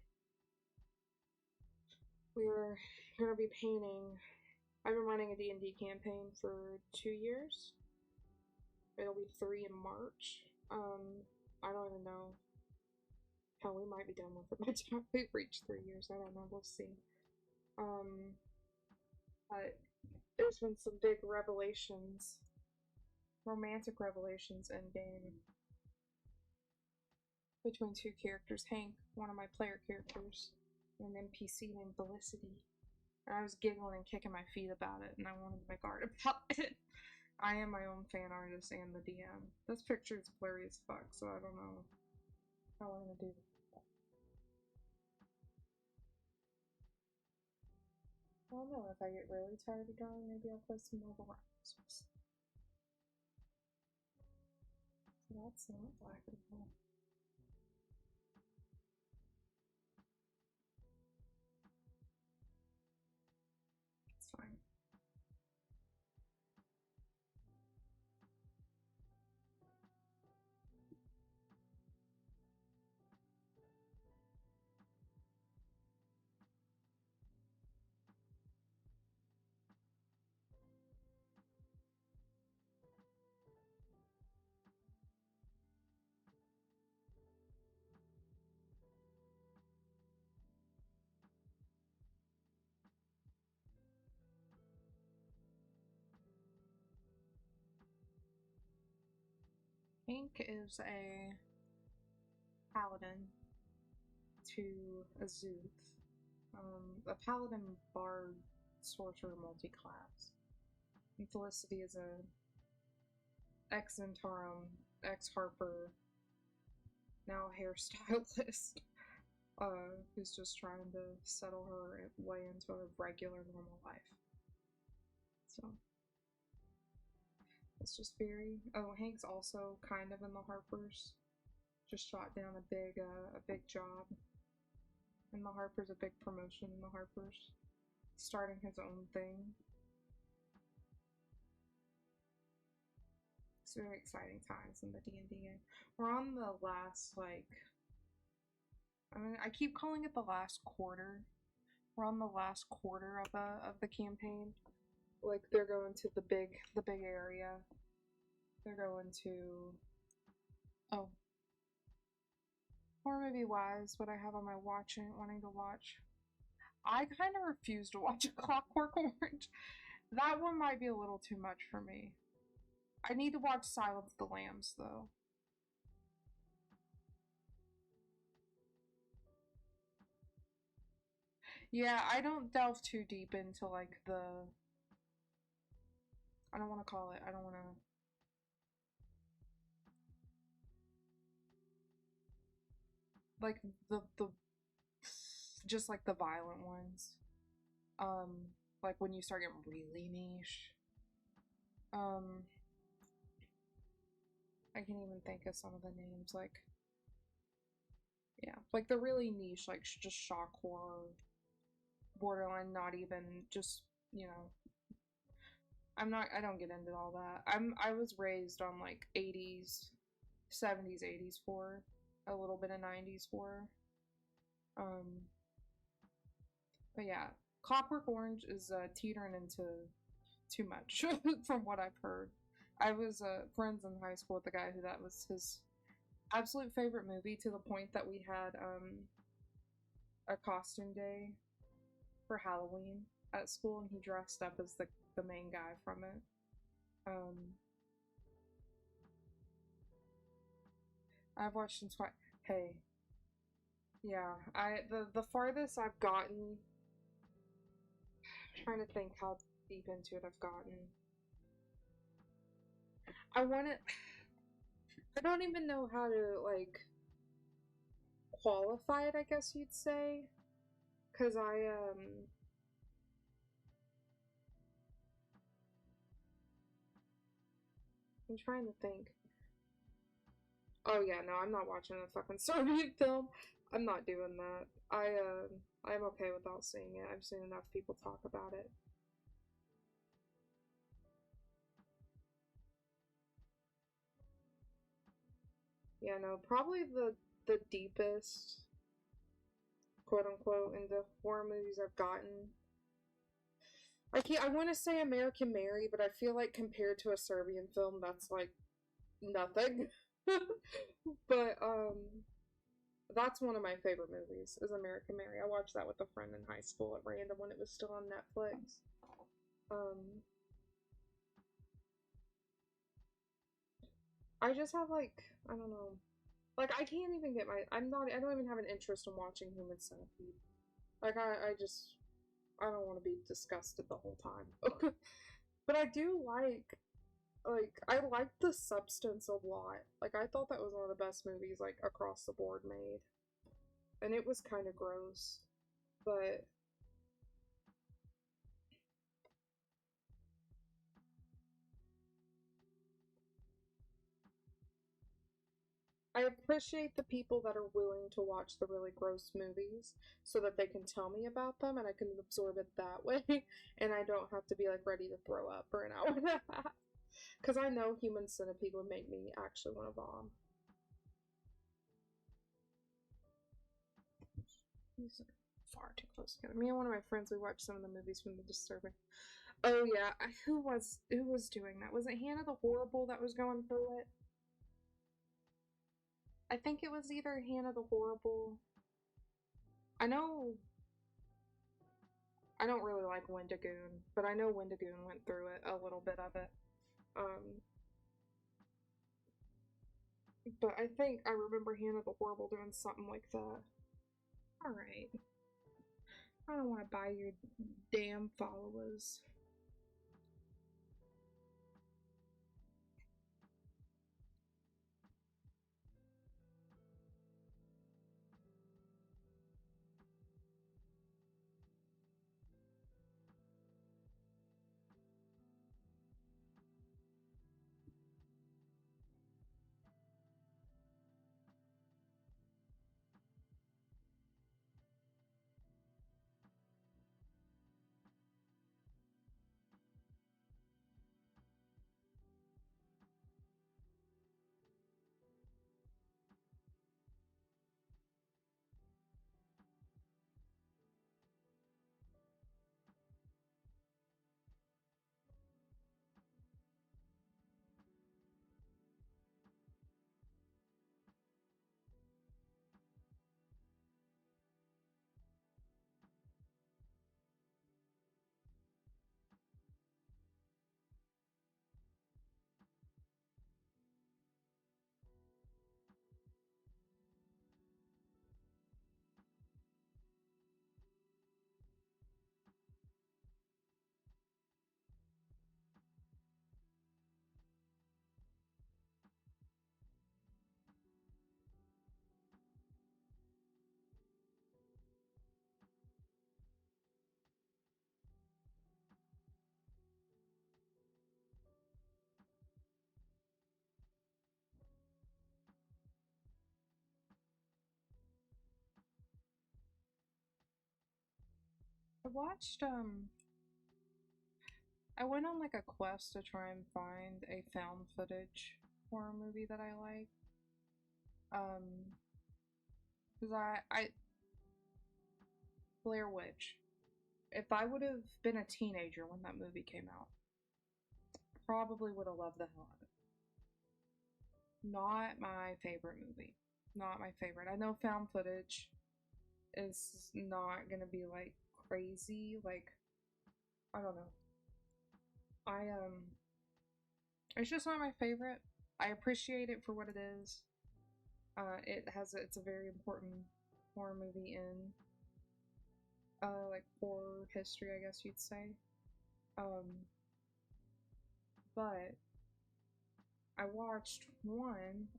We're gonna be painting. I've been running a D&D campaign for 2 years. It'll be 3 in March. I don't even know. Hell, we might be done with it by the time we've reached 3 years. I don't know. We'll see. But there's been some big revelations, romantic revelations in game between 2 characters. Hank, one of my player characters, and an NPC named Felicity. And I was giggling and kicking my feet about it, and I wanted to make art about it. I am my own fan artist and the DM. This picture is blurry as fuck, so I don't know how I'm gonna do that. I don't know, if I get really tired of drawing, maybe I'll play some mobile apps. So that's not black and white. It's fine. Hank is a paladin to a Zooth. A paladin bard sorcerer multi-class. And Felicity is a ex-Zentarum, ex-Harper, now hairstylist, who's just trying to settle her way into a regular, normal life. So it's just very. Oh, Hank's also kind of in the Harpers. Just shot down a big job in the Harpers, a big promotion in the Harpers, starting his own thing. It's very exciting times in the D&D game. We're on the last, like, I keep calling it the last quarter. We're on the last quarter of the campaign. Like, they're going to the big area. They're going to, oh, or maybe Wise, what I have on my wanting to watch. I kind of refuse to watch A Clockwork Orange. That one might be a little too much for me. I need to watch Silence of the Lambs, though. Yeah, I don't delve too deep into, like, I don't want to call it, I don't want to... Like, just, like, the violent ones. Like, when you start getting really niche. I can't even think of some of the names, like... Yeah, like, the really niche, like, just shock horror, borderline, not even, just, you know... I don't get into all that. I was raised on, like, 80s, 70s, 80s horror, a little bit of 90s horror. But yeah, Clockwork Orange is teetering into too much from what I've heard. I was friends in high school with the guy who that was his absolute favorite movie, to the point that we had a costume day for Halloween at school, and he dressed up as the main guy from it. I've watched him twice. Hey, yeah, the farthest I've gotten. I'm trying to think how deep into it I've gotten. I want it. I don't even know how to, like, qualify it, I guess you'd say. Because I'm trying to think. Oh yeah, no, I'm not watching a fucking Serbian film. I'm not doing that. I'm okay without seeing it. I've seen enough people talk about it. Yeah, no, probably the deepest, quote unquote, into horror movies I've gotten. I want to say American Mary, but I feel like compared to a Serbian film, that's like nothing. But that's one of my favorite movies is American Mary. I watched that with a friend in high school at random when it was still on Netflix. Um, I just have like I don't know, like I can't even get my I don't even have an interest in watching Human Centipede. Like I just I don't want to be disgusted the whole time. But I do like I like the substance a lot. Like I thought that was one of the best movies like across the board made. And it was kind of gross, but I appreciate the people that are willing to watch the really gross movies so that they can tell me about them and I can absorb it that way and I don't have to be like ready to throw up for an hour and a half. Because I know Human Centipede would make me actually want to vom. These are far too close together. Me and one of my friends, we watched some of the movies from The Disturbing. Oh yeah, who was doing that? Was it Hannah the Horrible that was going through it? I think it was either Hannah the Horrible. I know I don't really like Wendigoon, but I know Wendigoon went through it, a little bit of it. Um, but I think I remember Hannah the Horrible doing something like that. Alright. I don't want to buy your damn followers. I watched, I went on like a quest to try and find a found footage horror movie that I like. Because Blair Witch. If I would have been a teenager when that movie came out, probably would have loved the hell out of it. Not my favorite movie. Not my favorite. I know found footage is not gonna be like crazy. Like, I don't know. I it's just not my favorite. I appreciate it for what it is. It's a very important horror movie in like horror history, I guess you'd say. Um, but I watched one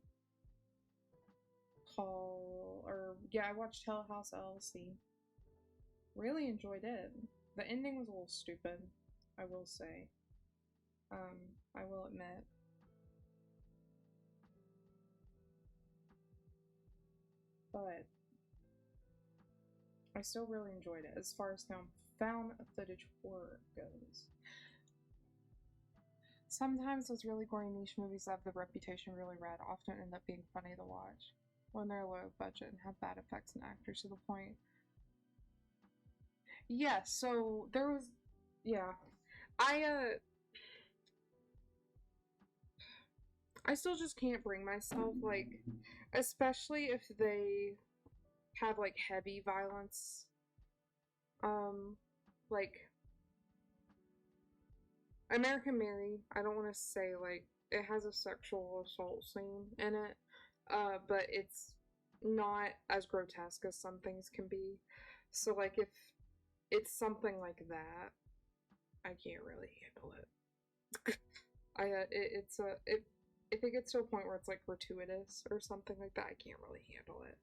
I watched Hell House LLC. Really enjoyed it. The ending was a little stupid, I will say. I will admit. but I still really enjoyed it as far as found footage horror goes. Sometimes those really gory niche movies that have the reputation really rad often end up being funny to watch when they're low budget and have bad effects and actors to the point. Yeah, so there was, yeah, I still just can't bring myself, like, especially if they have like heavy violence, like American Mary, I don't want to say like it has a sexual assault scene in it, but it's not as grotesque as some things can be. So like if it's something like that, I can't really handle it. If it gets to a point where it's like gratuitous or something like that, I can't really handle it.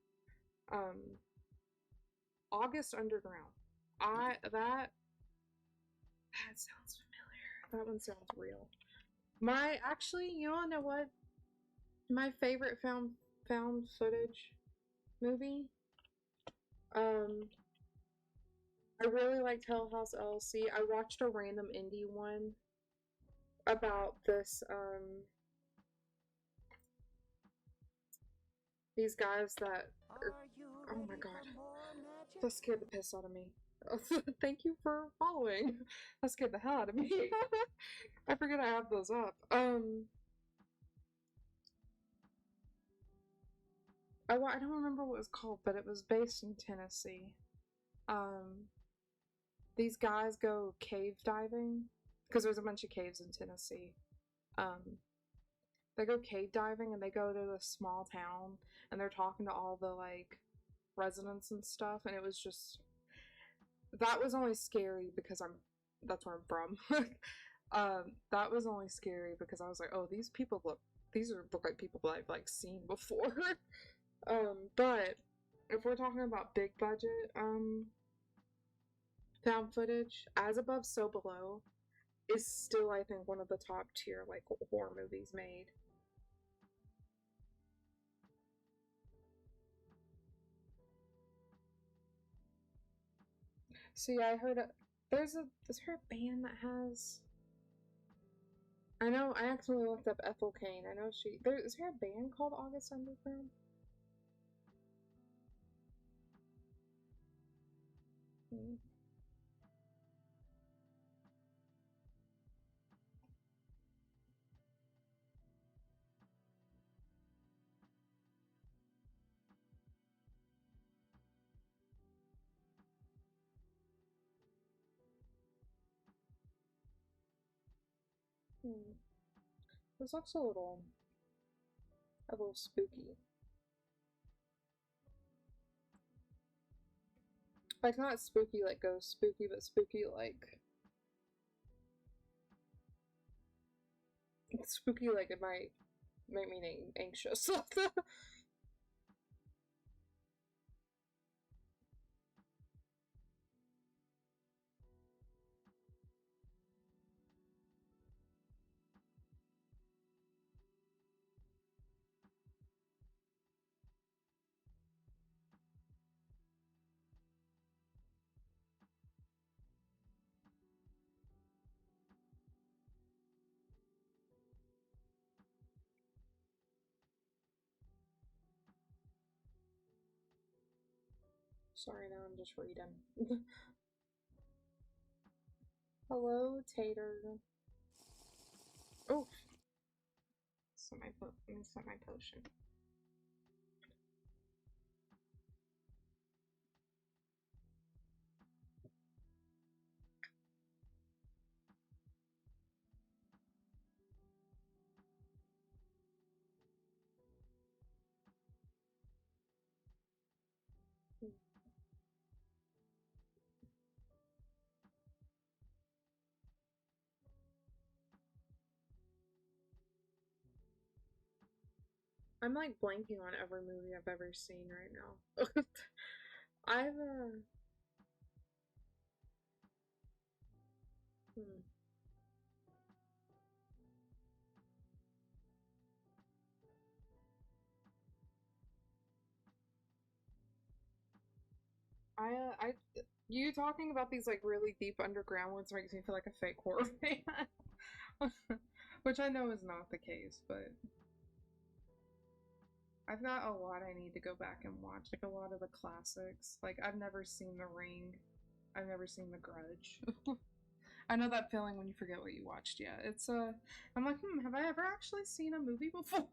August Underground. That sounds familiar. That one sounds real. You wanna know what? My favorite found footage movie. I really like Telehouse LLC. I watched a random indie one about this these guys that oh my god, that scared the piss out of me. Thank you for following. That scared the hell out of me. I forget I have those up. I don't remember what it was called, but it was based in Tennessee. These guys go cave diving because there's a bunch of caves in Tennessee. They go cave diving and they go to this small town and they're talking to all the like residents and stuff, and it was just that was only scary because that's where I'm from. That was only scary because I was like, oh, these look like people that I've like seen before. But if we're talking about big budget found footage, As Above So Below is still, I think, one of the top tier like horror movies made. So yeah, I heard is there a band that has I know I actually looked up Ethel Kane. I know is there a band called August Underground? Hmm. Hmm. This looks a little spooky. Like not spooky like ghost spooky, but spooky like spooky like it might make me anxious. Sorry, now I'm just reading. Hello, Tater. Oh, let me set my potion. I'm like blanking on every movie I've ever seen right now. I've hmm. I, you talking about these like really deep underground ones makes me feel like a fake horror fan, which I know is not the case, but I've got a lot I need to go back and watch, like a lot of the classics. Like I've never seen The Ring, I've never seen The Grudge. I know that feeling when you forget what you watched. Yeah, it's I'm like, have I ever actually seen a movie before?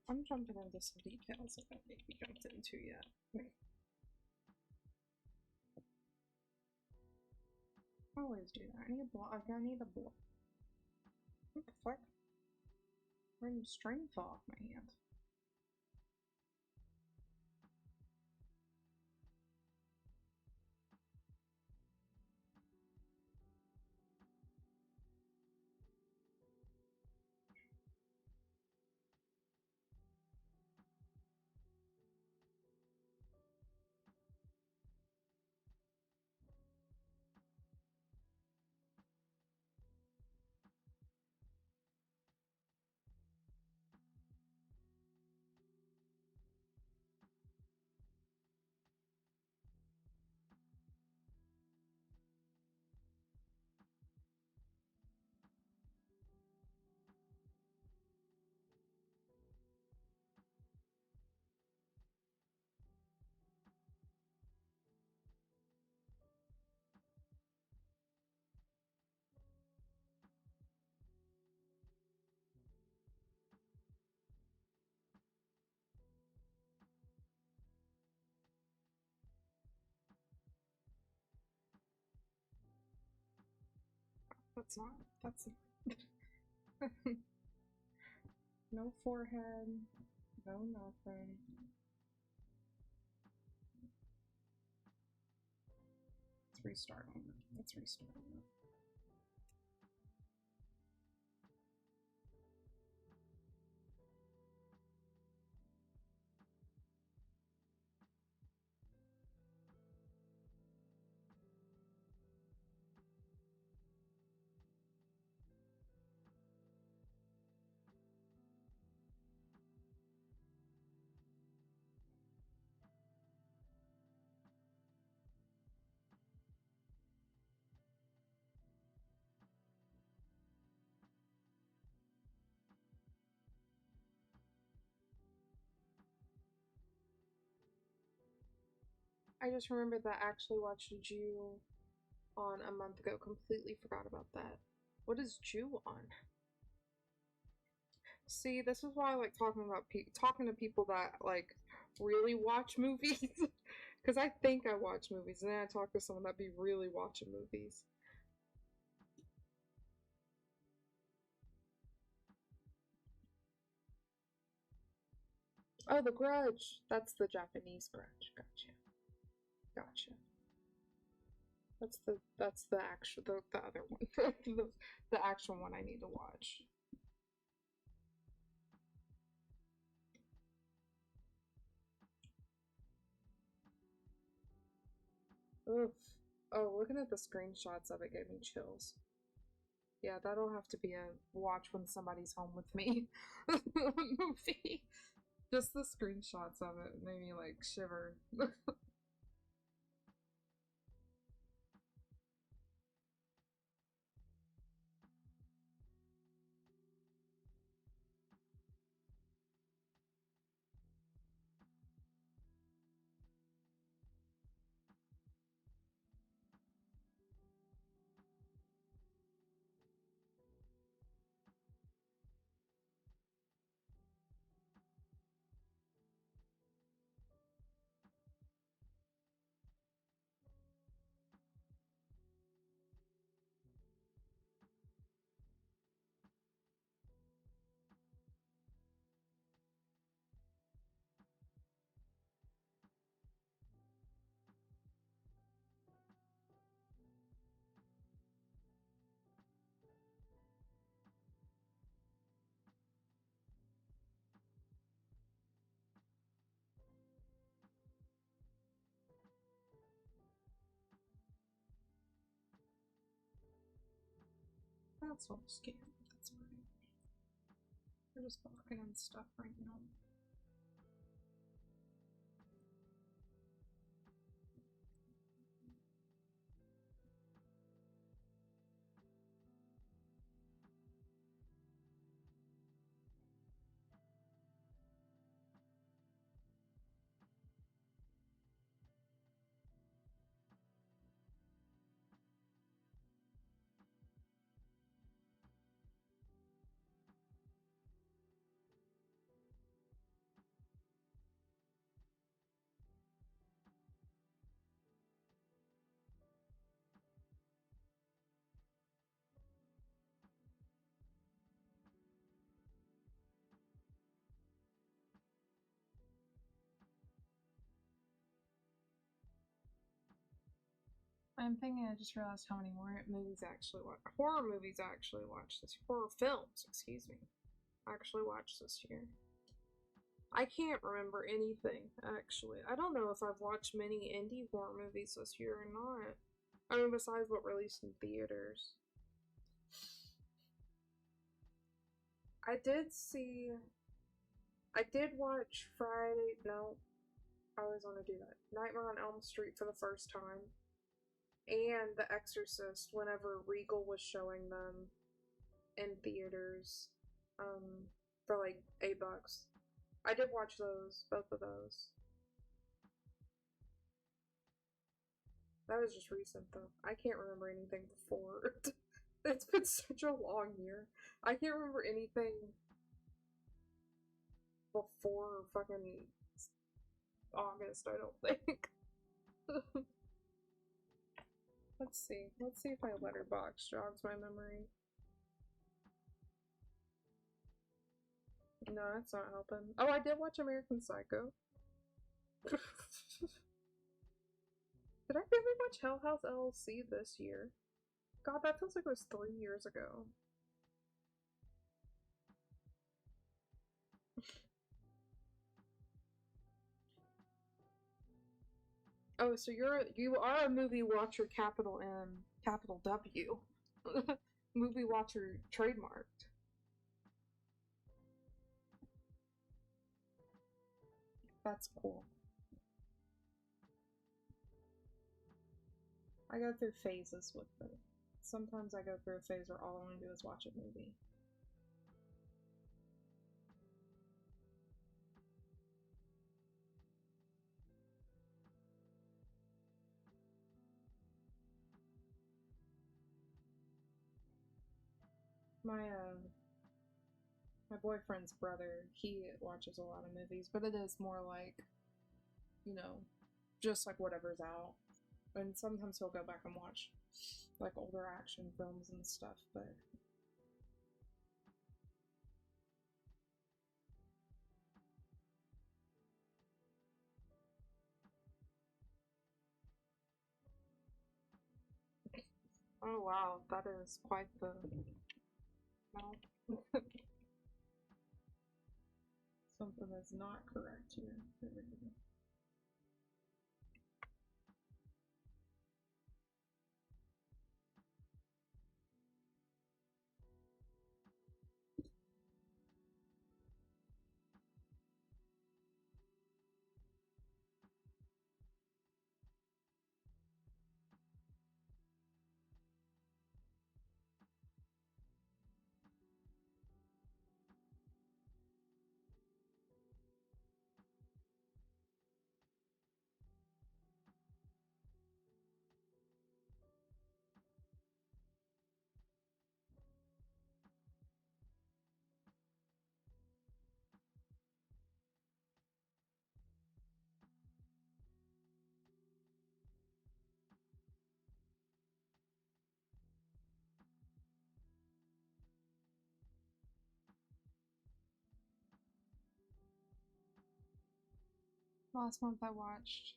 I'm jumping into some details that I think we jumped into yet. Wait, I always do that. I need a block. I need a block. What the fuck? Bring strength off my hand. That's not. That's no forehead. No nothing. Let's restart on it. Let's restart on it. I just remembered that I actually watched Jew on a month ago. Completely forgot about that. What is Jew on? See, this is why I like talking about talking to people that like really watch movies. Because I think I watch movies, and then I talk to someone that be really watching movies. Oh, The Grudge. That's the Japanese Grudge. Gotcha. Gotcha. That's the actual the other one. The actual one I need to watch. Oof. Oh, looking at the screenshots of it gave me chills. Yeah, that'll have to be a watch when somebody's home with me movie. Just the screenshots of it made me like shiver. not so scared. That's right. We're just walking on stuff right now. I'm thinking I just realized how many more movies I actually watch. Horror movies I actually watched this year. Horror films, excuse me. I actually watched this year. I can't remember anything, actually. I don't know if I've watched many indie horror movies this year or not. I mean, besides what released in theaters. I did watch Friday, no, I always want to do that. Nightmare on Elm Street for the first time. And The Exorcist whenever Regal was showing them in theaters for like $8. I did watch those, both of those. That was just recent though. I can't remember anything before. It's been such a long year. I can't remember anything before fucking August, I don't think. Let's see. Let's see if my letterbox jogs my memory. No, that's not helping. Oh, I did watch American Psycho. Did I really watch Hell House LLC this year? God, that feels like it was 3 years ago. Oh, so you are a movie watcher, capital M, capital W. Movie watcher trademarked. That's cool. I go through phases with it. Sometimes I go through a phase where all I want to do is watch a movie. My boyfriend's brother, he watches a lot of movies, but it is more like, you know, just like whatever's out. And sometimes he'll go back and watch like older action films and stuff, but oh wow, that is quite the no. Something that's not correct here. There we go. Last month I watched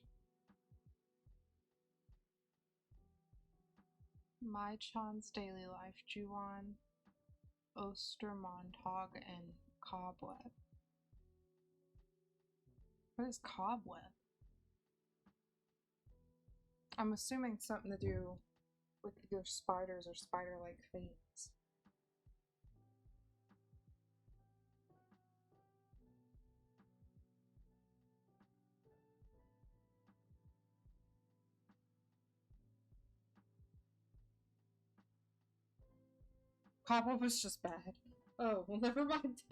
My Chan's Daily Life, Juon, Ostermontag, and Cobweb. What is Cobweb? I'm assuming something to do with either spiders or spider-like things. Pop-Up was just bad. Oh, well, never mind.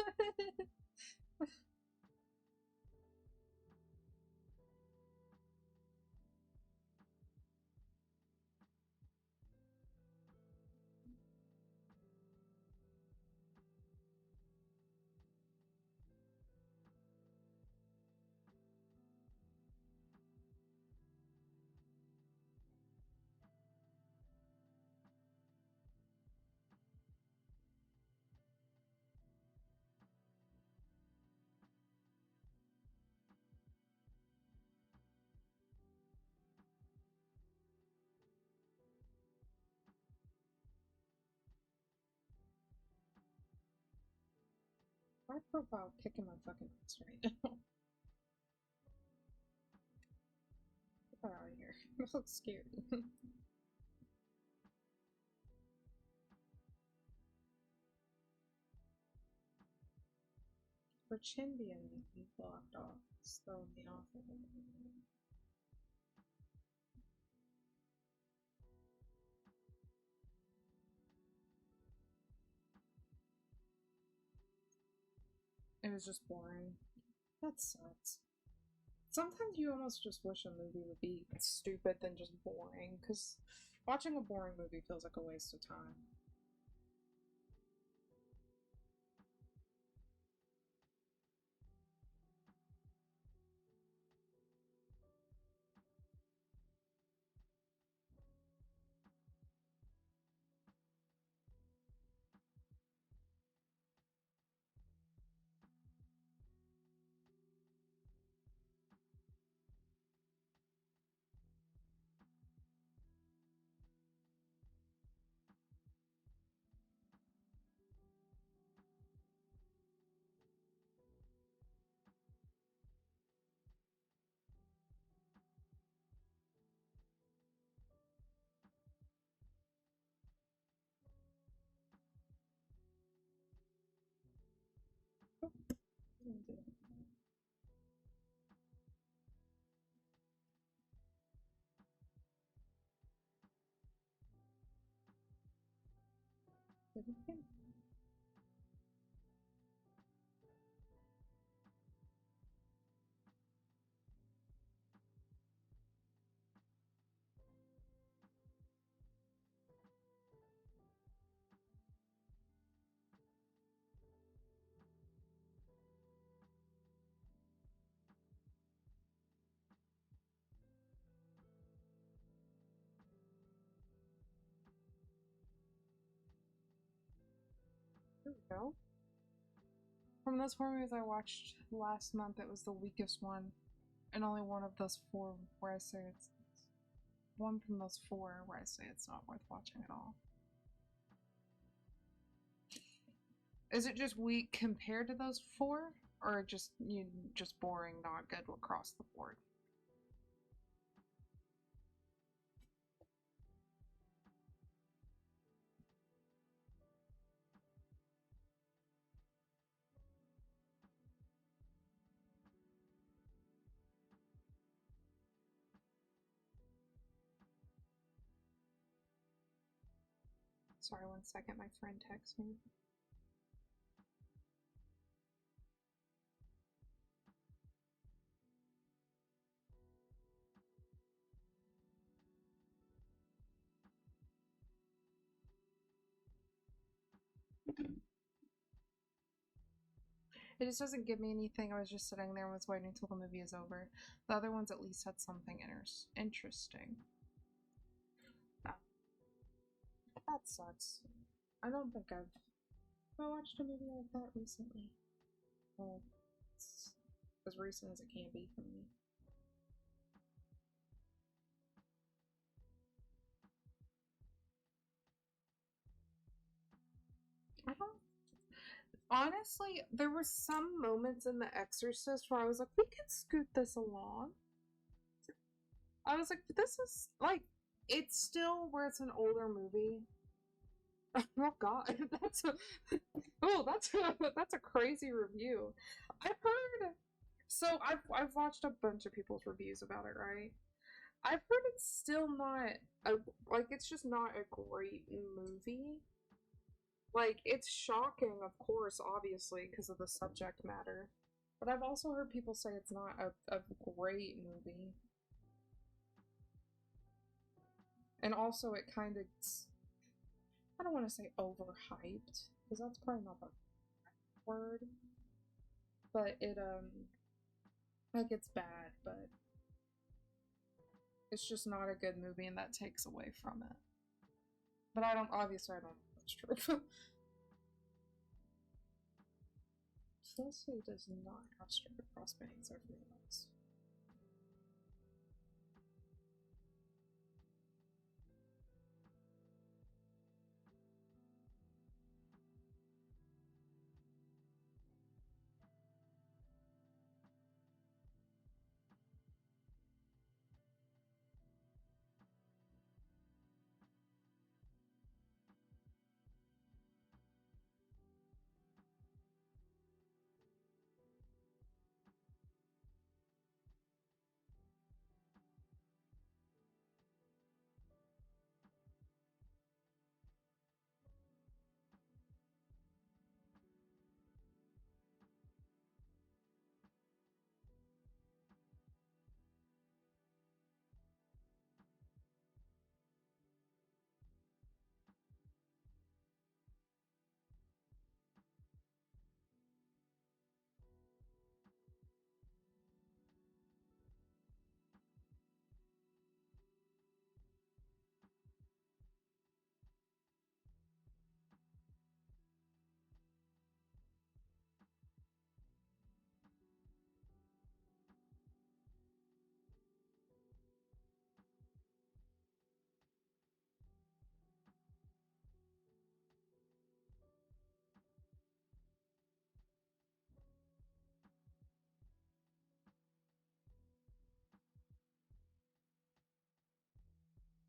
My profile kicking my fucking ass right now. Get that out of here. This looks scary. For chin being blocked off, it's throwing me off a little bit. It was just boring. That sucks. Sometimes you almost just wish a movie would be stupid than just boring, because watching a boring movie feels like a waste of time. There we go. From those 4 movies I watched last month, it was the weakest one, and only one of those 4 where I say it's one from those 4 where I say it's not worth watching at all. Is it just weak compared to those 4, or just boring, not good across the board? Sorry, 1 second, my friend texted me. It just doesn't give me anything. I was just sitting there and was waiting until the movie is over. The other ones at least had something interesting. That sucks. I don't think I've watched a movie like that recently. Well, it's as recent as it can be for me. Honestly, there were some moments in The Exorcist where I was like, we can scoot this along. I was like, this is like, it's still where it's an older movie. Oh god, that's a crazy review. I've heard, so I've watched a bunch of people's reviews about it, right? I've heard it's still not a, like, it's just not a great movie. Like, it's shocking, of course, obviously, because of the subject matter. But I've also heard people say it's not a great movie. And also, it kind of, I don't want to say overhyped, because that's probably not the word. But it, like, it's bad, but it's just not a good movie, and that takes away from it. But obviously, I don't know if that's true. Felicity does not have straight across bangs, I've realized.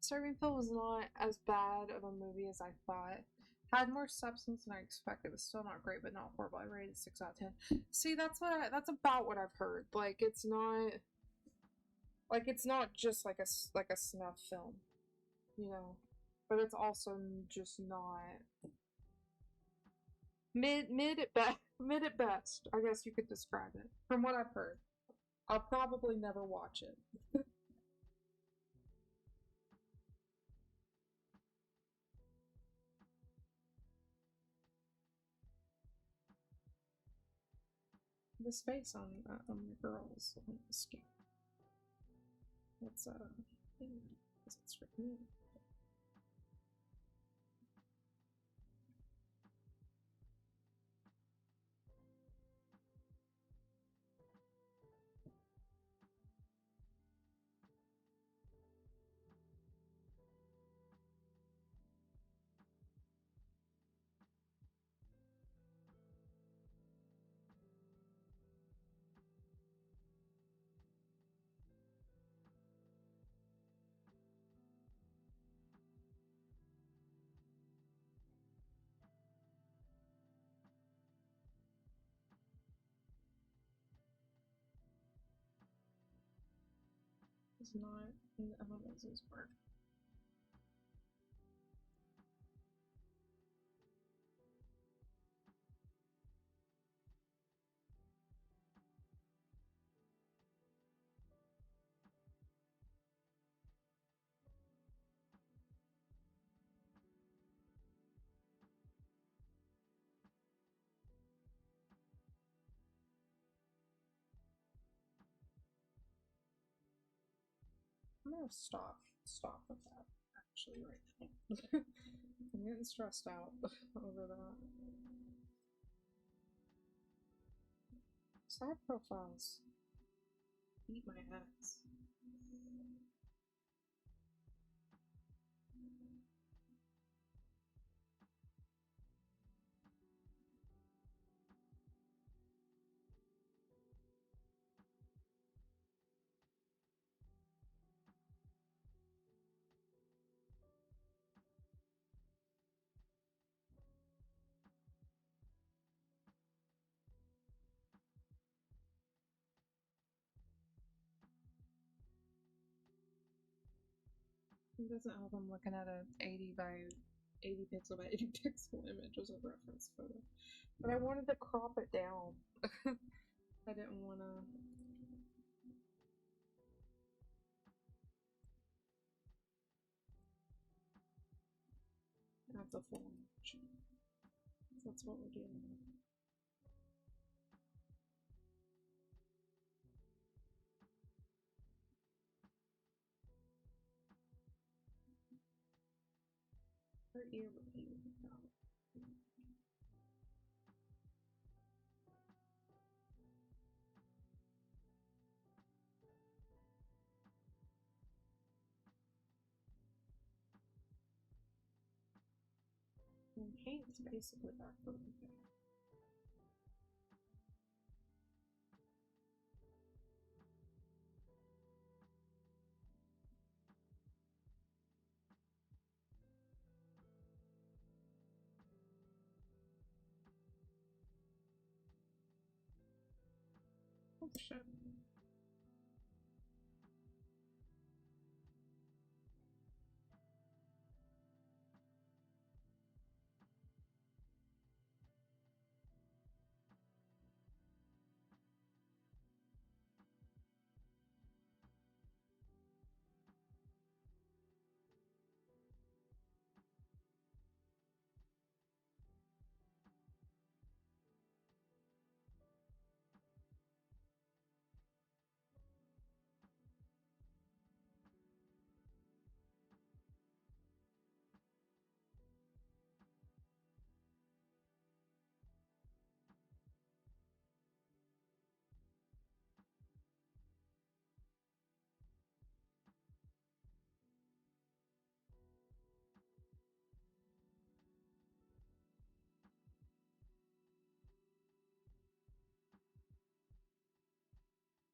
Servingville was not as bad of a movie as I thought. Had more substance than I expected. It was still not great, but not horrible. I rated 6 out of 10. See, that's about what I've heard. Like, it's not just like a snuff film, you know. But it's also just not mid at best. Mid at best, I guess you could describe it. From what I've heard, I'll probably never watch it. This face on the girl's skin. It's it's for me. It's not in Elizabeth's work. I'm gonna stop with that actually right now. I'm getting stressed out over that. Side profiles eat my ass. It doesn't help I'm looking at a 80 by 80 pixel by 80 pixel image as a reference photo. But I wanted to crop it down. I didn't want to. Have the full image. That's what we're dealing with. Her ear would be without. And paint's basically back for the thing. Oh shit.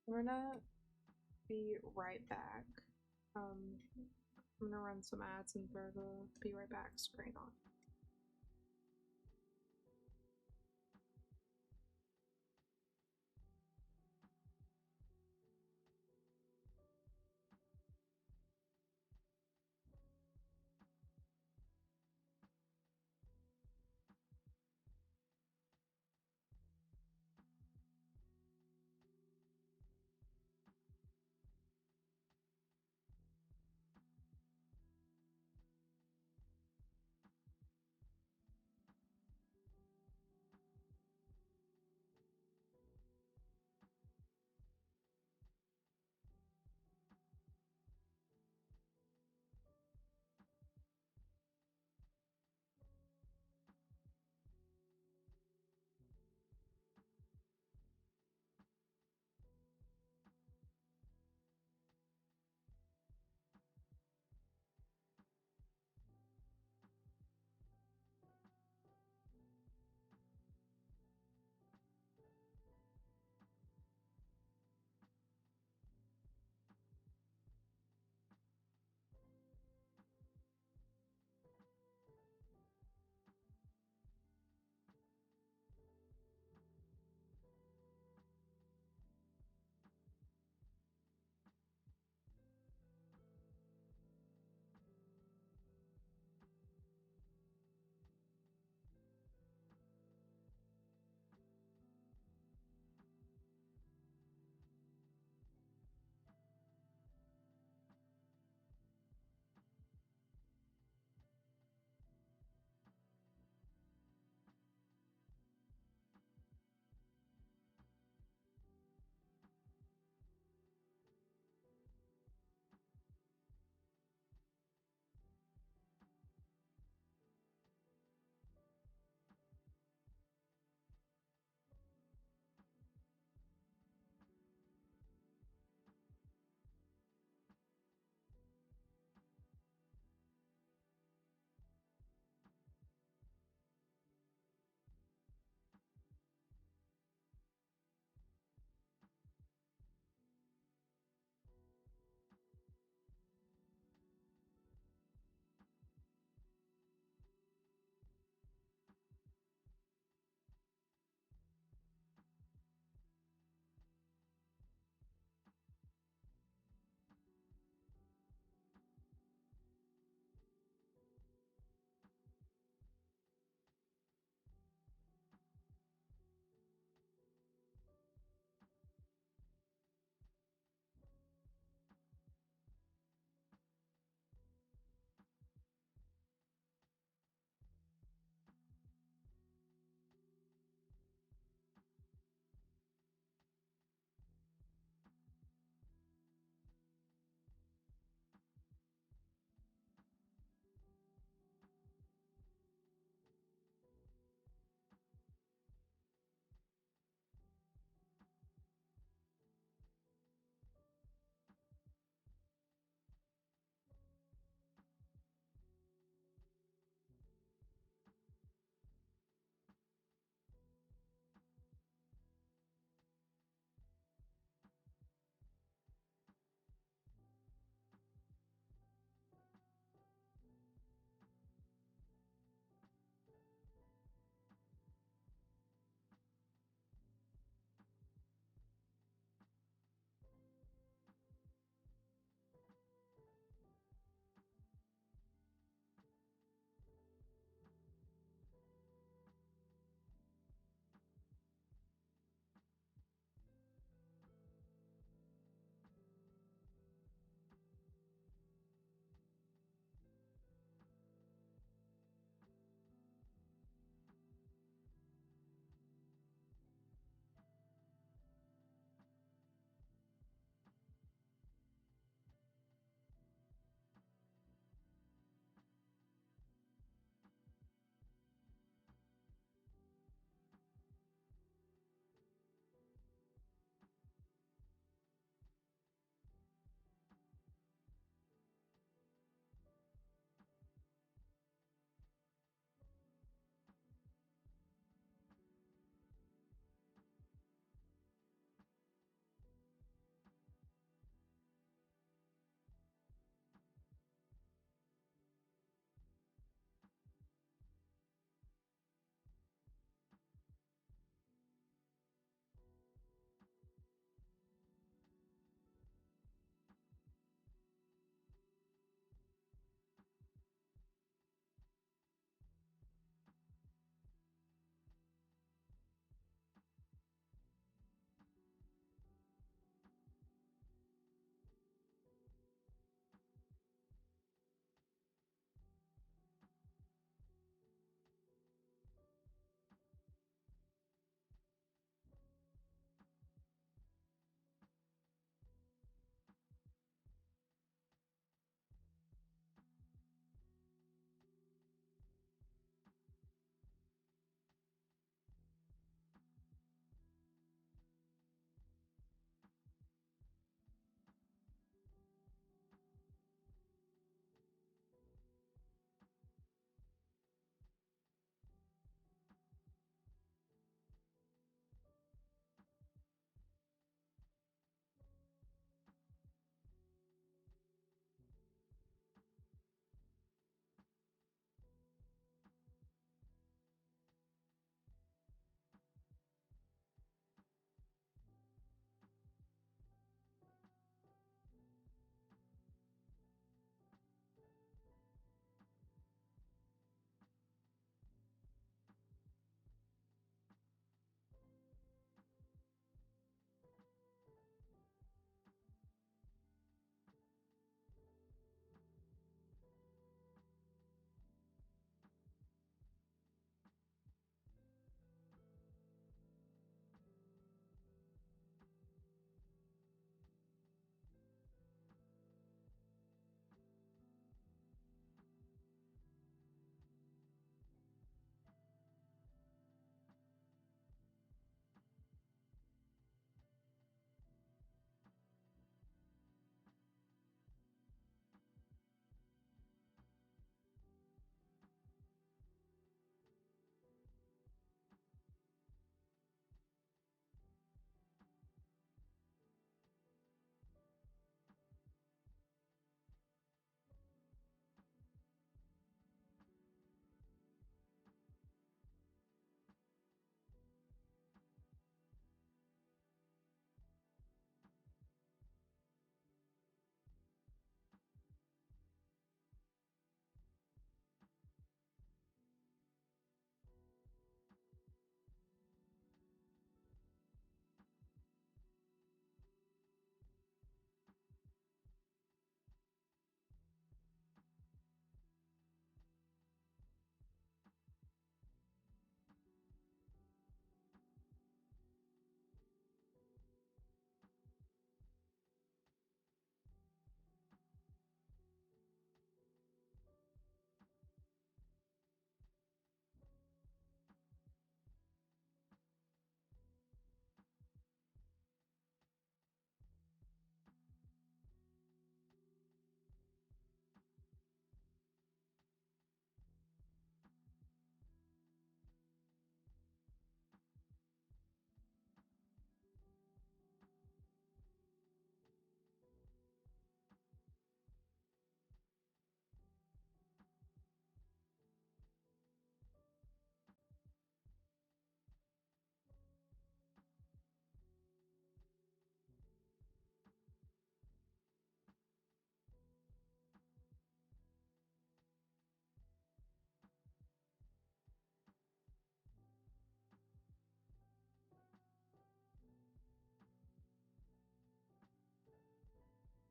We're gonna be right back. I'm gonna run some ads and throw the be right back screen on.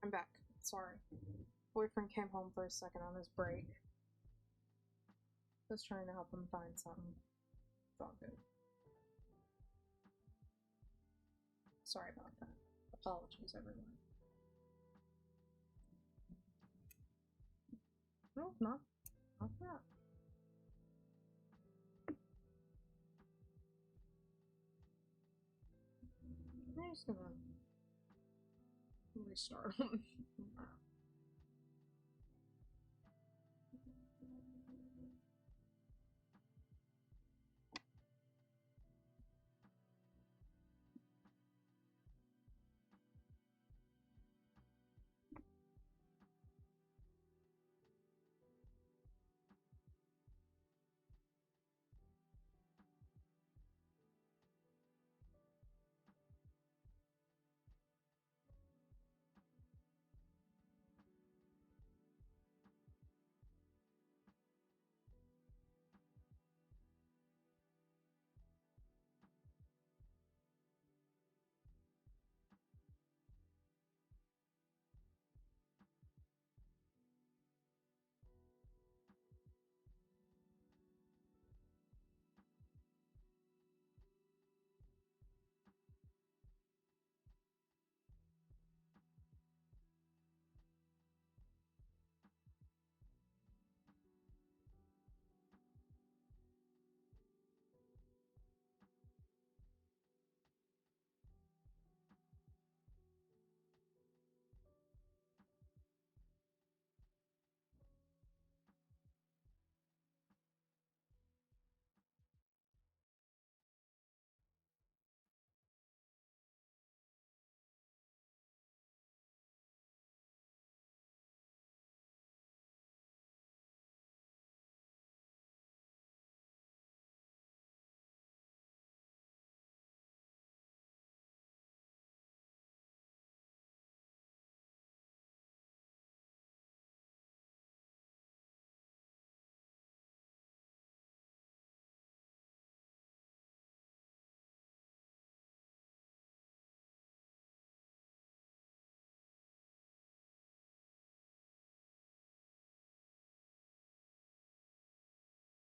I'm back. Sorry. Boyfriend came home for a second on his break. Just trying to help him find something. It's all good. Sorry about that. Apologies, everyone. No, not that. I'm just gonna restart.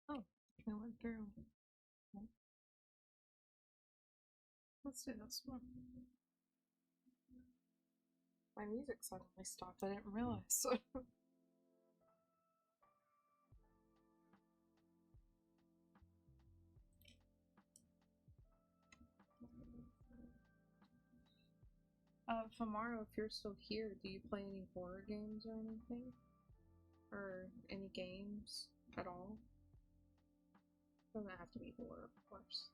Oh, I went through. Let's do this one. My music suddenly stopped. I didn't realize. Famaro, if you're still here, do you play any horror games or anything? Or any games at all? Doesn't have to be horror, of course.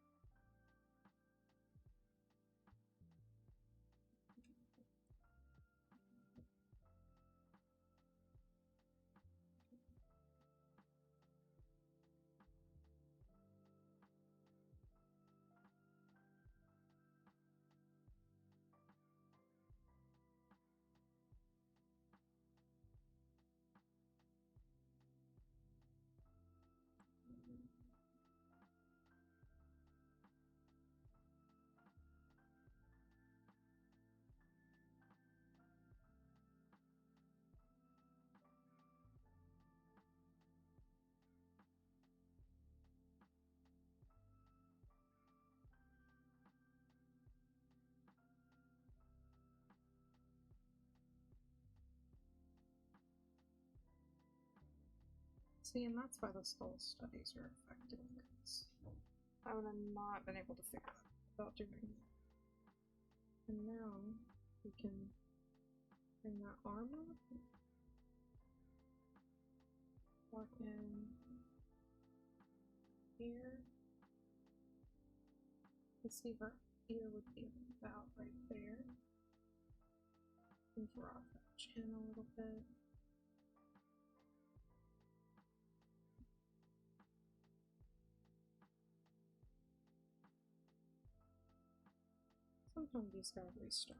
See, and that's why the skull studies are effective, because I would have not been able to figure that without doing that. And now we can bring that arm up. Walk in here. Let's see, her ear would be about right there. And draw off that chin a little bit. Sometimes you just gotta restart.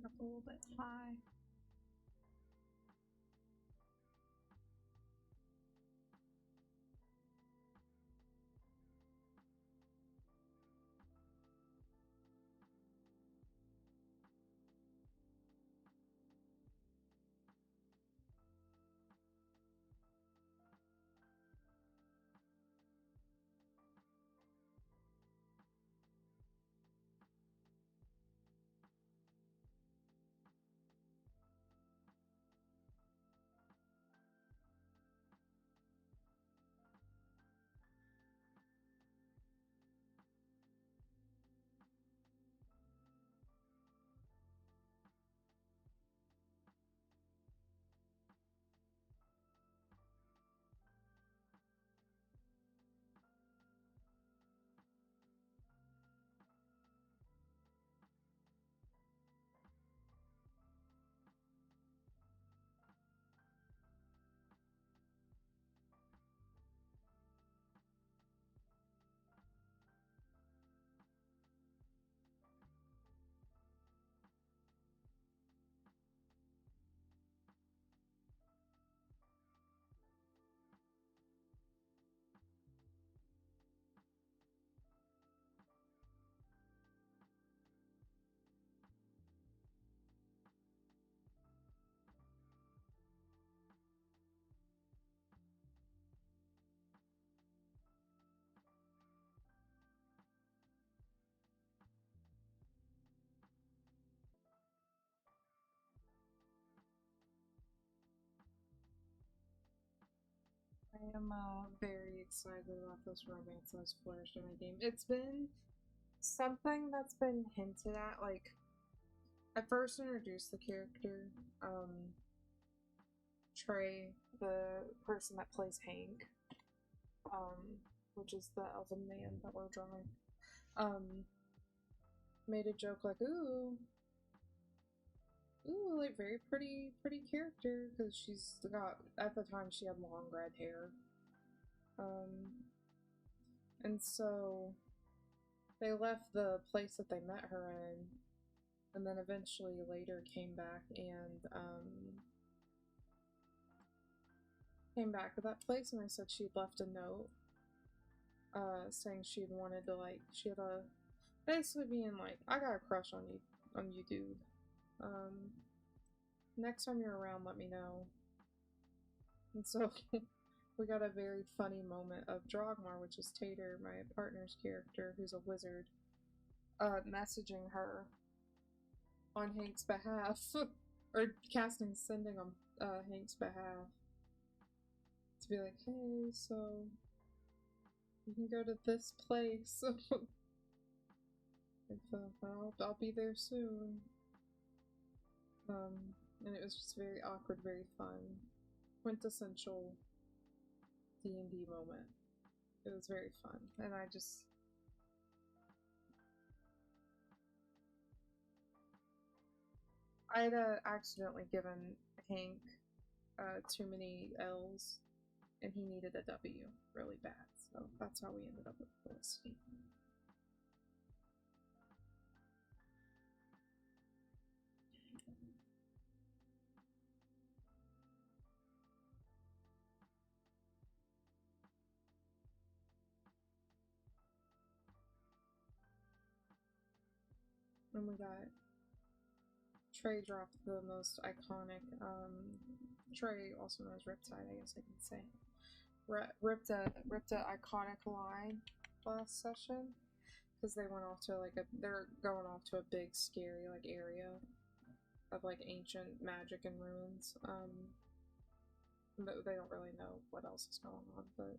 Up a little bit high. I am very excited about this romance that's flourished in my game. It's been something that's been hinted at, like, I first introduced the character, Trey, the person that plays Hank, which is the elven man that we're drawing, made a joke like, ooh, like, very pretty character, because she's got, at the time, she had long red hair. And so they left the place that they met her in, and then eventually later came back to that place, and I said she'd left a note, saying she'd wanted to, like, she had a, basically being like, I got a crush on you, dude. Next time you're around, let me know. And so we got a very funny moment of Drogmar, which is Tater, my partner's character, who's a wizard, messaging her on Hank's behalf, or sending on Hank's behalf, to be like, hey, so you can go to this place. I'll be there soon. And it was just very awkward, very fun. Quintessential D&D moment. It was very fun. And I had accidentally given Hank too many L's, and he needed a W really bad. So that's how we ended up with Felicity. And we got Trey dropped the most iconic, Trey, also known as Riptide, I guess I can say, ripped a iconic line last session, because they went off to, like, they're going off to a big scary, like, area of, like, ancient magic and ruins, but they don't really know what else is going on, but,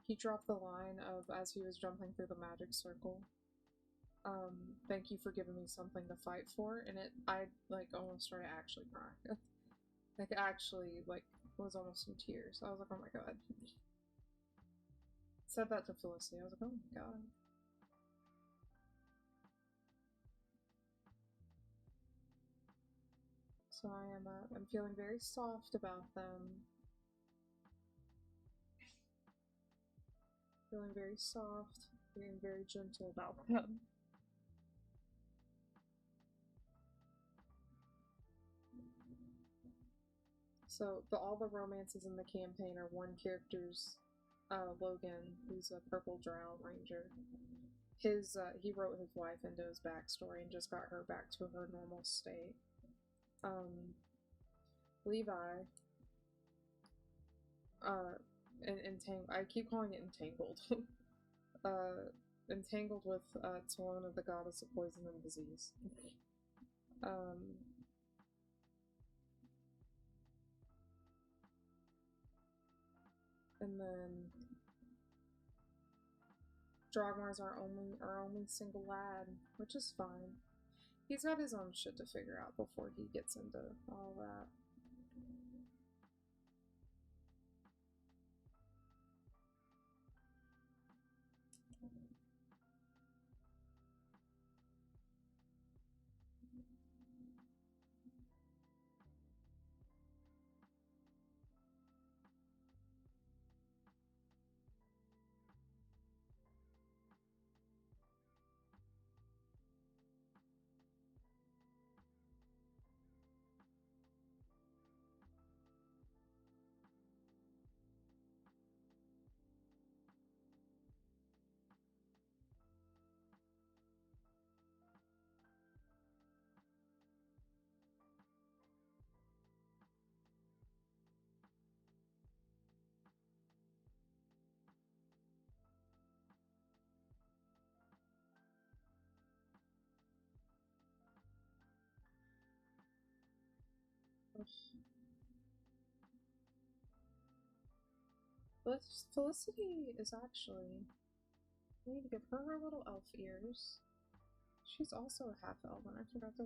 he dropped the line of, as he was jumping through the magic circle, thank you for giving me something to fight for, and I, like, almost started actually crying. Like, actually, like, was almost in tears. I was like, oh my god. Said that to Felicity, I was like, oh my god. So I'm feeling very soft about them. Feeling very soft, being very gentle about them. So all the romances in the campaign are one character's Logan, who's a purple drow ranger. He wrote his wife into his backstory and just got her back to her normal state. Levi, I keep calling it entangled. Entangled with Talona, the goddess of poison and disease. And then Drogmar's our only single lad, which is fine. He's got his own shit to figure out before he gets into all that. But Felicity is actually... I need to give her her little elf ears. She's also a half elf, and I forgot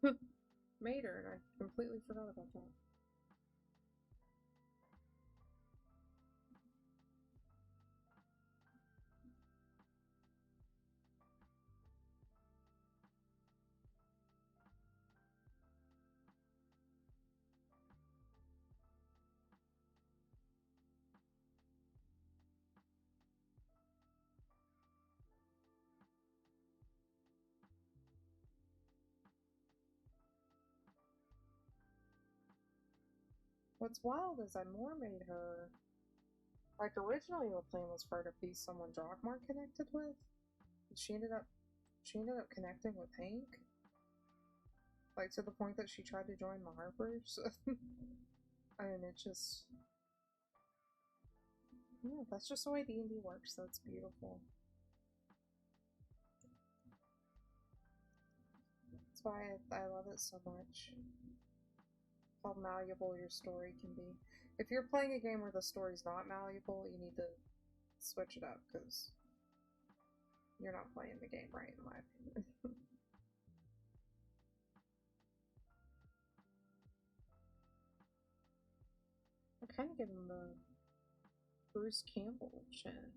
to... made her, and I completely forgot about that. What's wild is I more made her... Like, originally the plan was for her to be someone Drogmar connected with. She ended up connecting with Hank. Like, to the point that she tried to join the Harpers. And it just... Yeah, that's just the way D&D works, that's beautiful. That's why I love it so much. How malleable your story can be. If you're playing a game where the story's not malleable, you need to switch it up, because you're not playing the game right, in my opinion. I kind of give him the Bruce Campbell chin.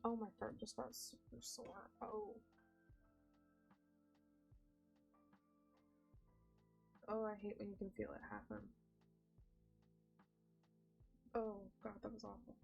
Oh, my throat just got super sore. Oh. Oh, I hate when you can feel it happen. Oh, God, that was awful.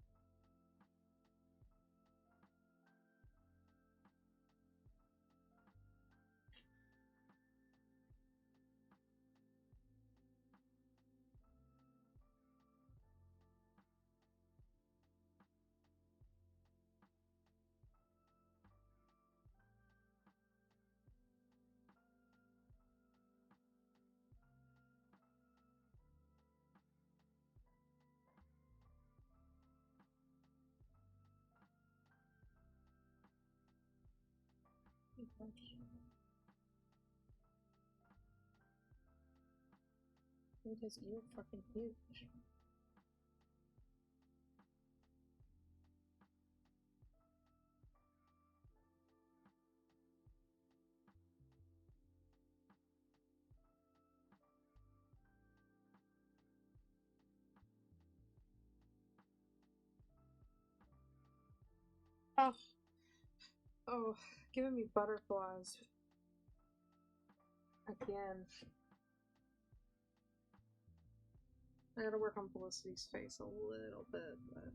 Dude, his ear fucking huge. Oh, oh, giving me butterflies. Again. I gotta work on Felicity's face a little bit, but...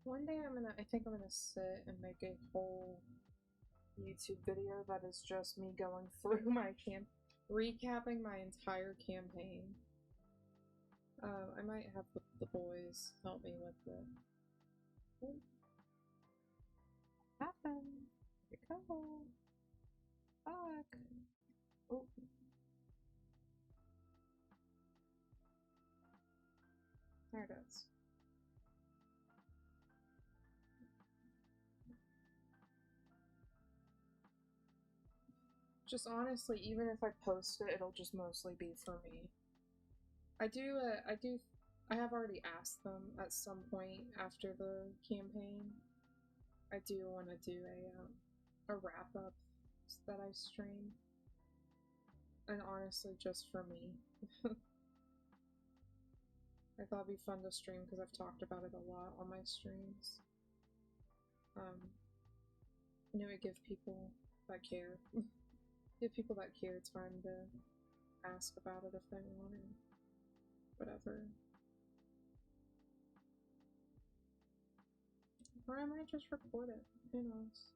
One day I think I'm gonna sit and make a whole YouTube video that is just me going through my recapping my entire campaign. I might have the boys help me with it. Oh. Happen. Here we go. Fuck. Oh. There it is. Just honestly, even if I post it, it'll just mostly be for me. I have already asked them at some point after the campaign. I do want to do a wrap up that I stream. And honestly, just for me. I thought it'd be fun to stream because I've talked about it a lot on my streams. And it would give people that care, give people that care time to ask about it if they want or whatever. Or I might just record it, who knows.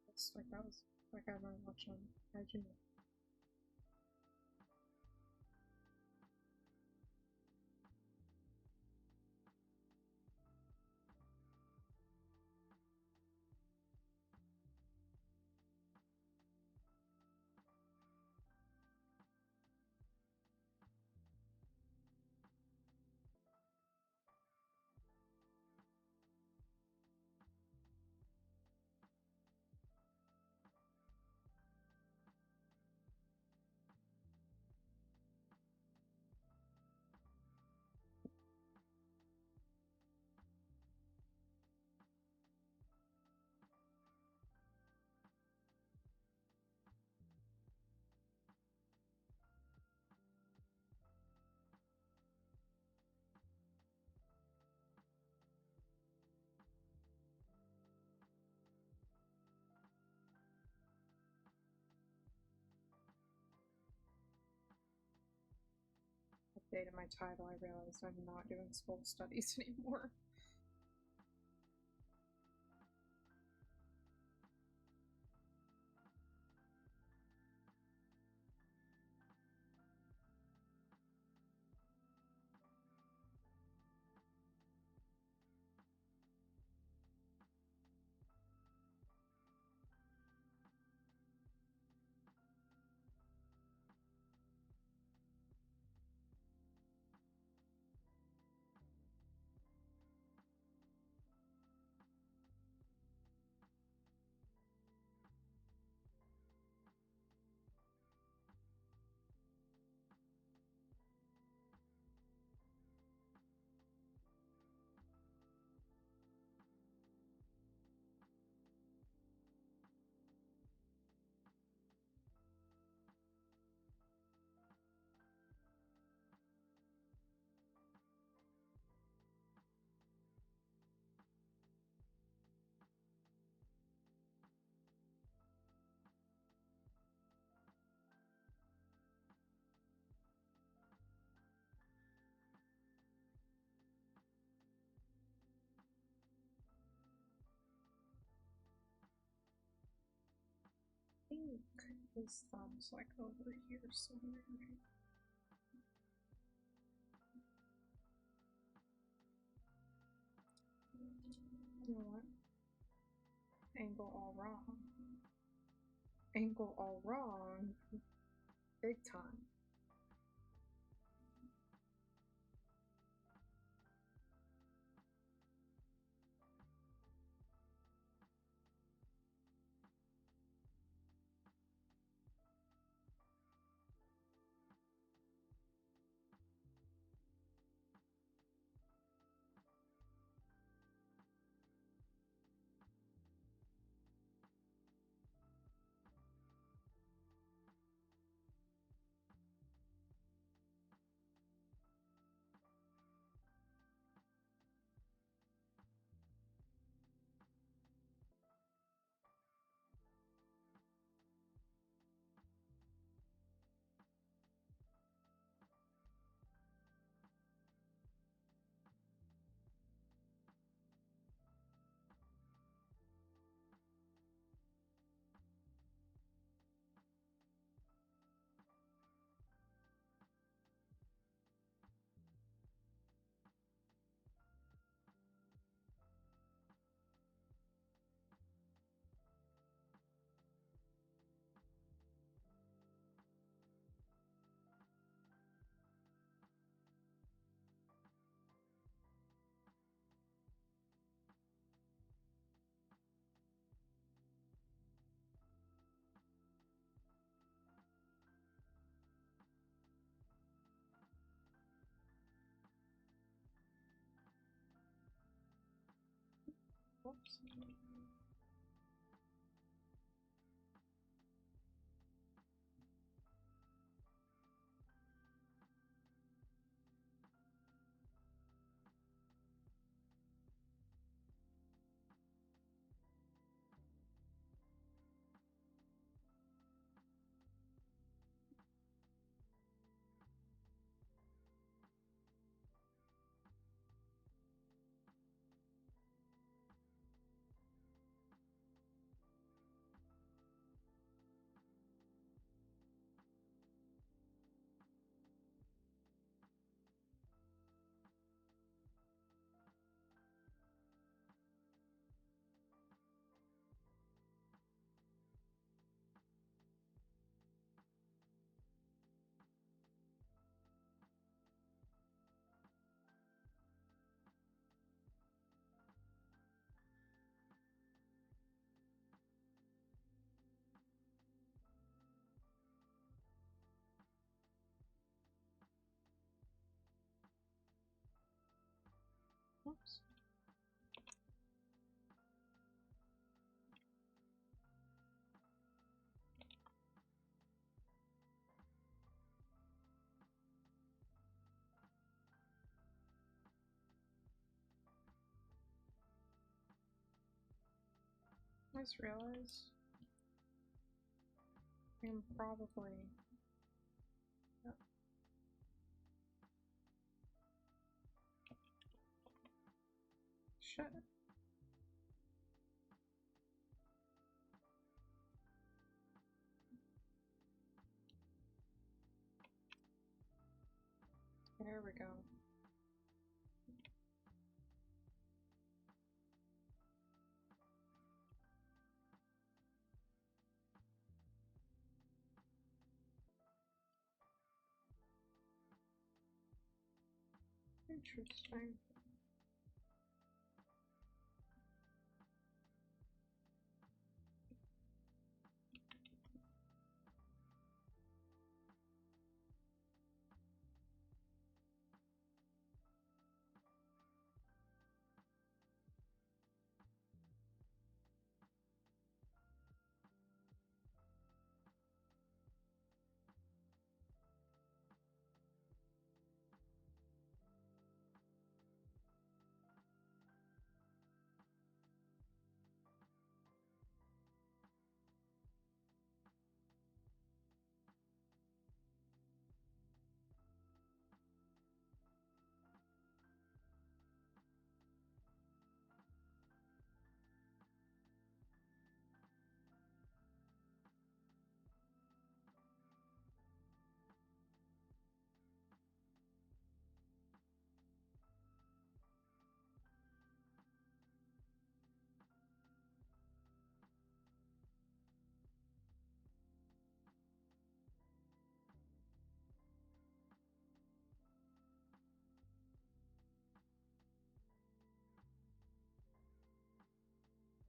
It's like that was like I might watch on IG. Updated my title, I realized I'm not doing school studies anymore. I think his thumb's like over here somewhere. You know what? Angle all wrong. Angle all wrong. Big time. Whoops. Oops. I just realized I'm probably. Yep. Shit. There we go. Interesting.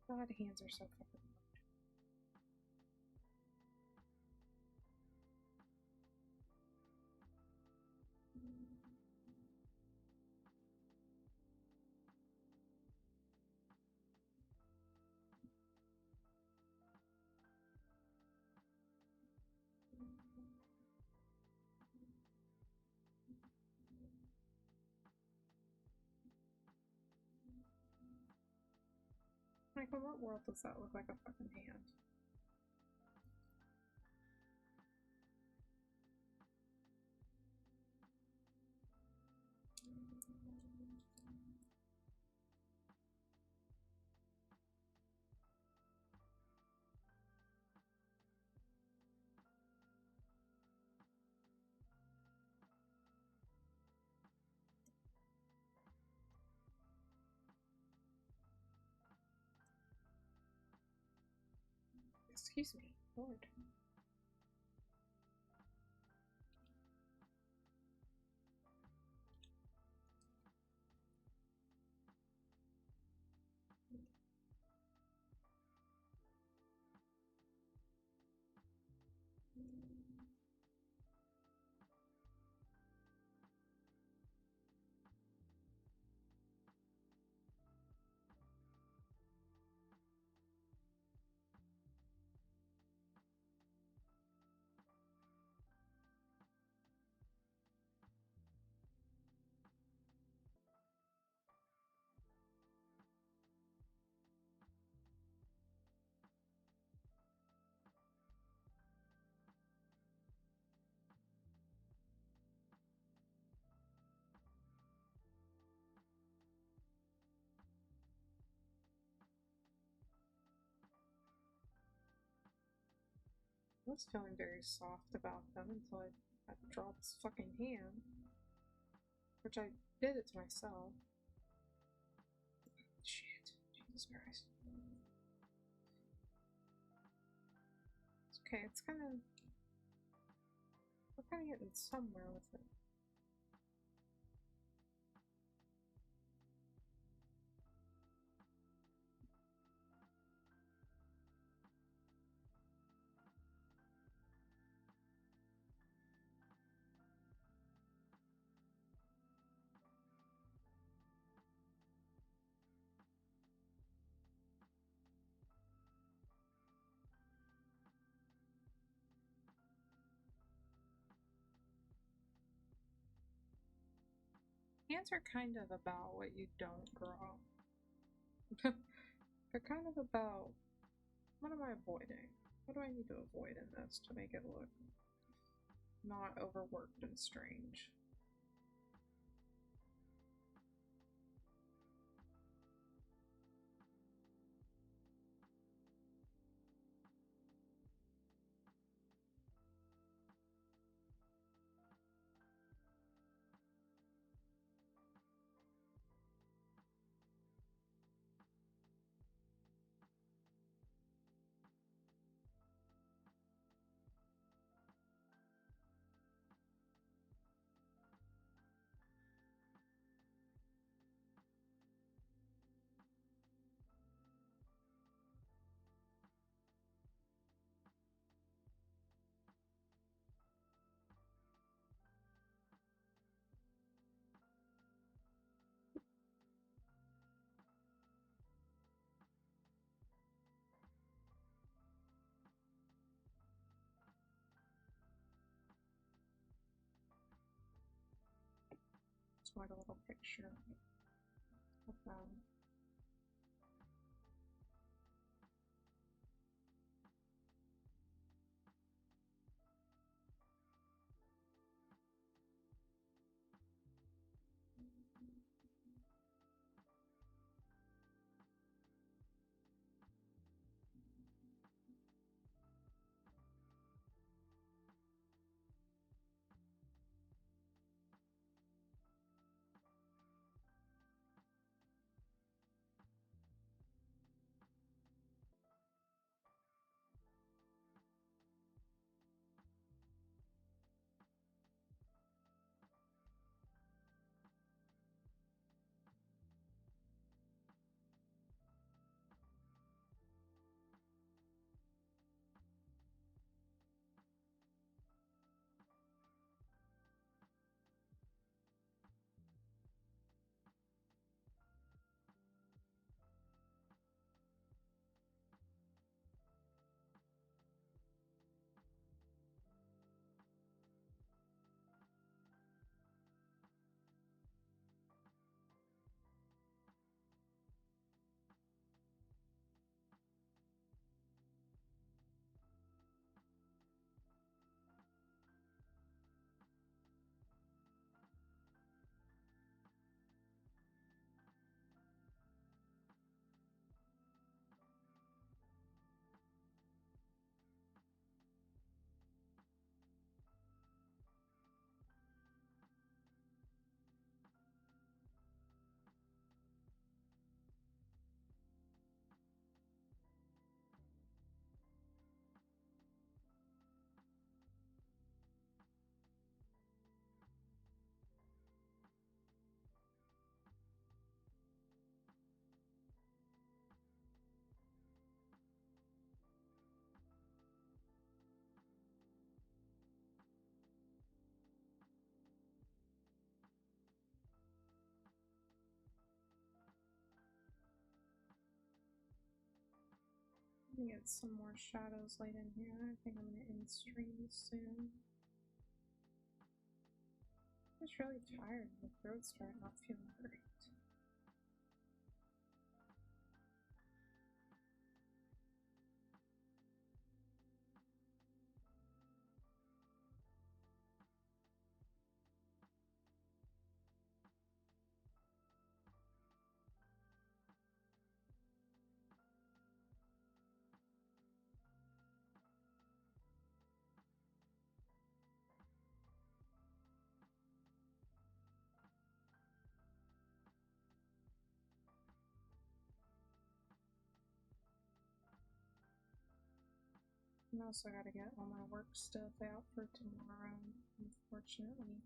God, hands are so fucking hard. Like, in what world does that look like a fucking hand? Excuse me, Lord. I was feeling very soft about them until I had to draw this fucking hand. Which I did it to myself. Shit. Jesus Christ. It's okay, it's kinda... We're kinda getting somewhere with it. Hands are kind of about what you don't draw. They're kind of about, what am I avoiding? What do I need to avoid in this to make it look not overworked and strange? Just like a little picture of them. I'm gonna get some more shadows laid in here. I think I'm gonna end stream soon. I'm just really tired. My throat's starting not feeling great. And also gotta get all my work stuff out for tomorrow, unfortunately.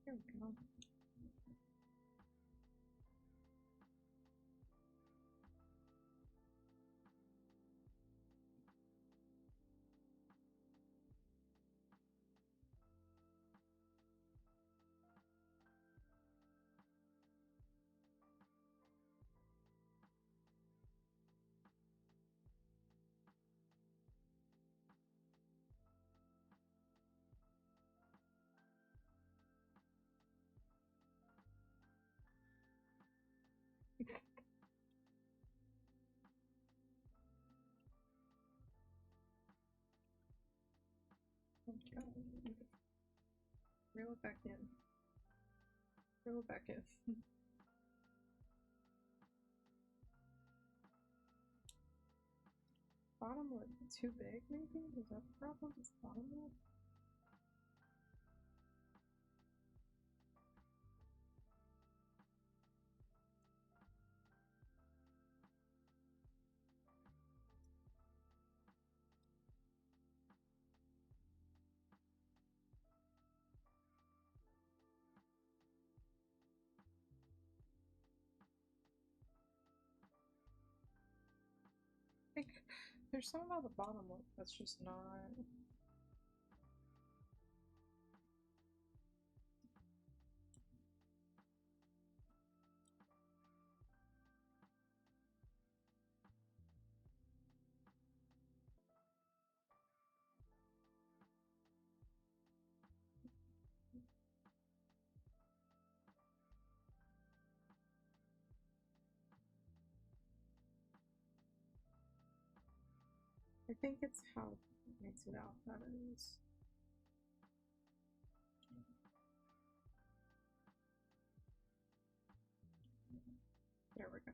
There we go. Okay. Reel it back in. Reel it back in. Bottom lip too big, maybe? Is that the problem? It's bottom lip? I think there's something about the bottom lip that's just not. I think it's how it makes it out that it is. There we go.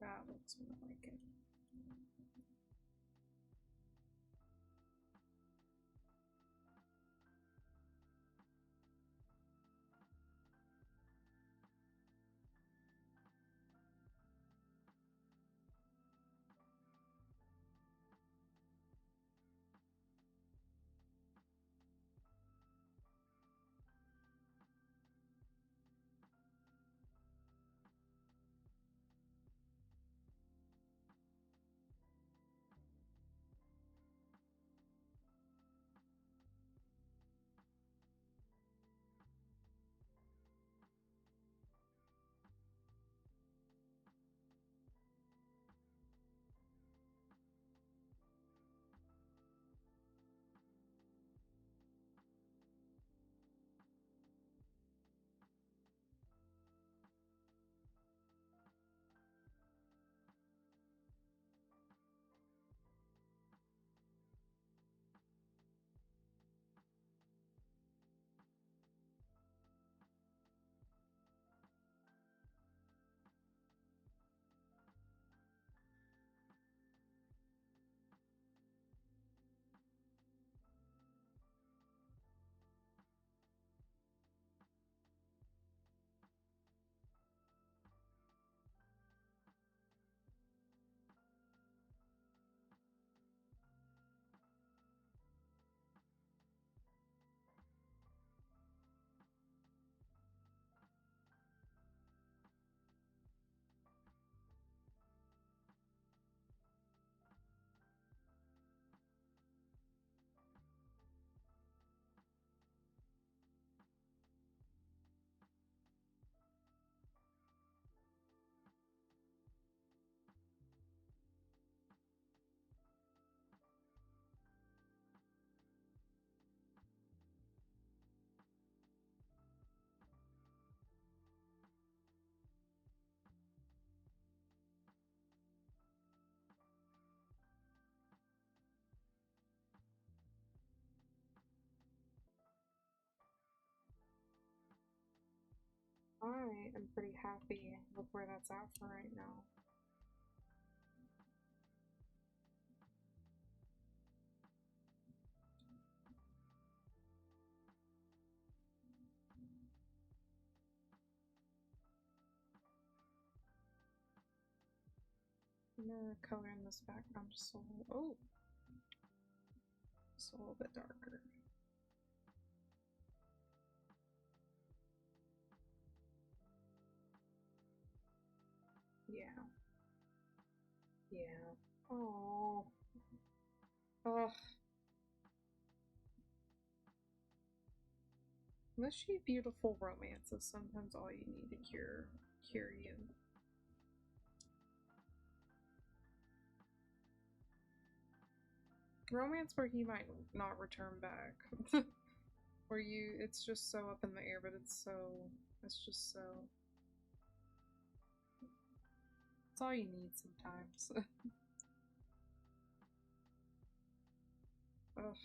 That looks more like it. I am pretty happy with where that's at for right now. I'm gonna color in this background just a little, just a little bit darker. Yeah. Yeah. Oh. Ugh. Mushy, beautiful romance is sometimes all you need to cure you. Romance where he might not return back. Where it's just so up in the air, but it's just so. It's all you need sometimes. Ugh.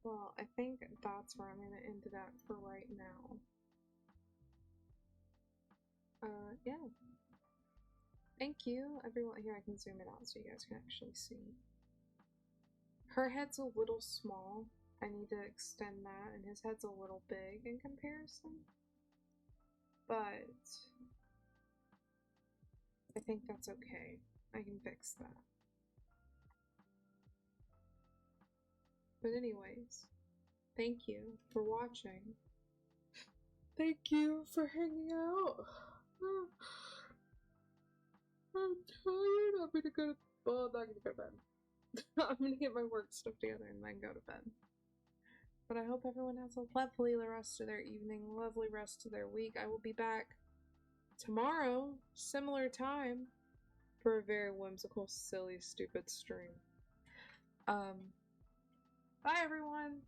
Well, I think that's where I'm gonna end it at for right now. Yeah. Thank you, everyone. Here, I can zoom it out so you guys can actually see. Her head's a little small. I need to extend that, and his head's a little big in comparison. But I think that's okay. I can fix that. But anyways, thank you for watching. Thank you for hanging out. I'm tired. I'm gonna go to well, I'm not gonna go to bed. I'm gonna get my work stuff together and then go to bed. But I hope everyone has a lovely rest of their evening, lovely rest of their week. I will be back tomorrow, similar time, for a very whimsical, silly, stupid stream. Bye everyone!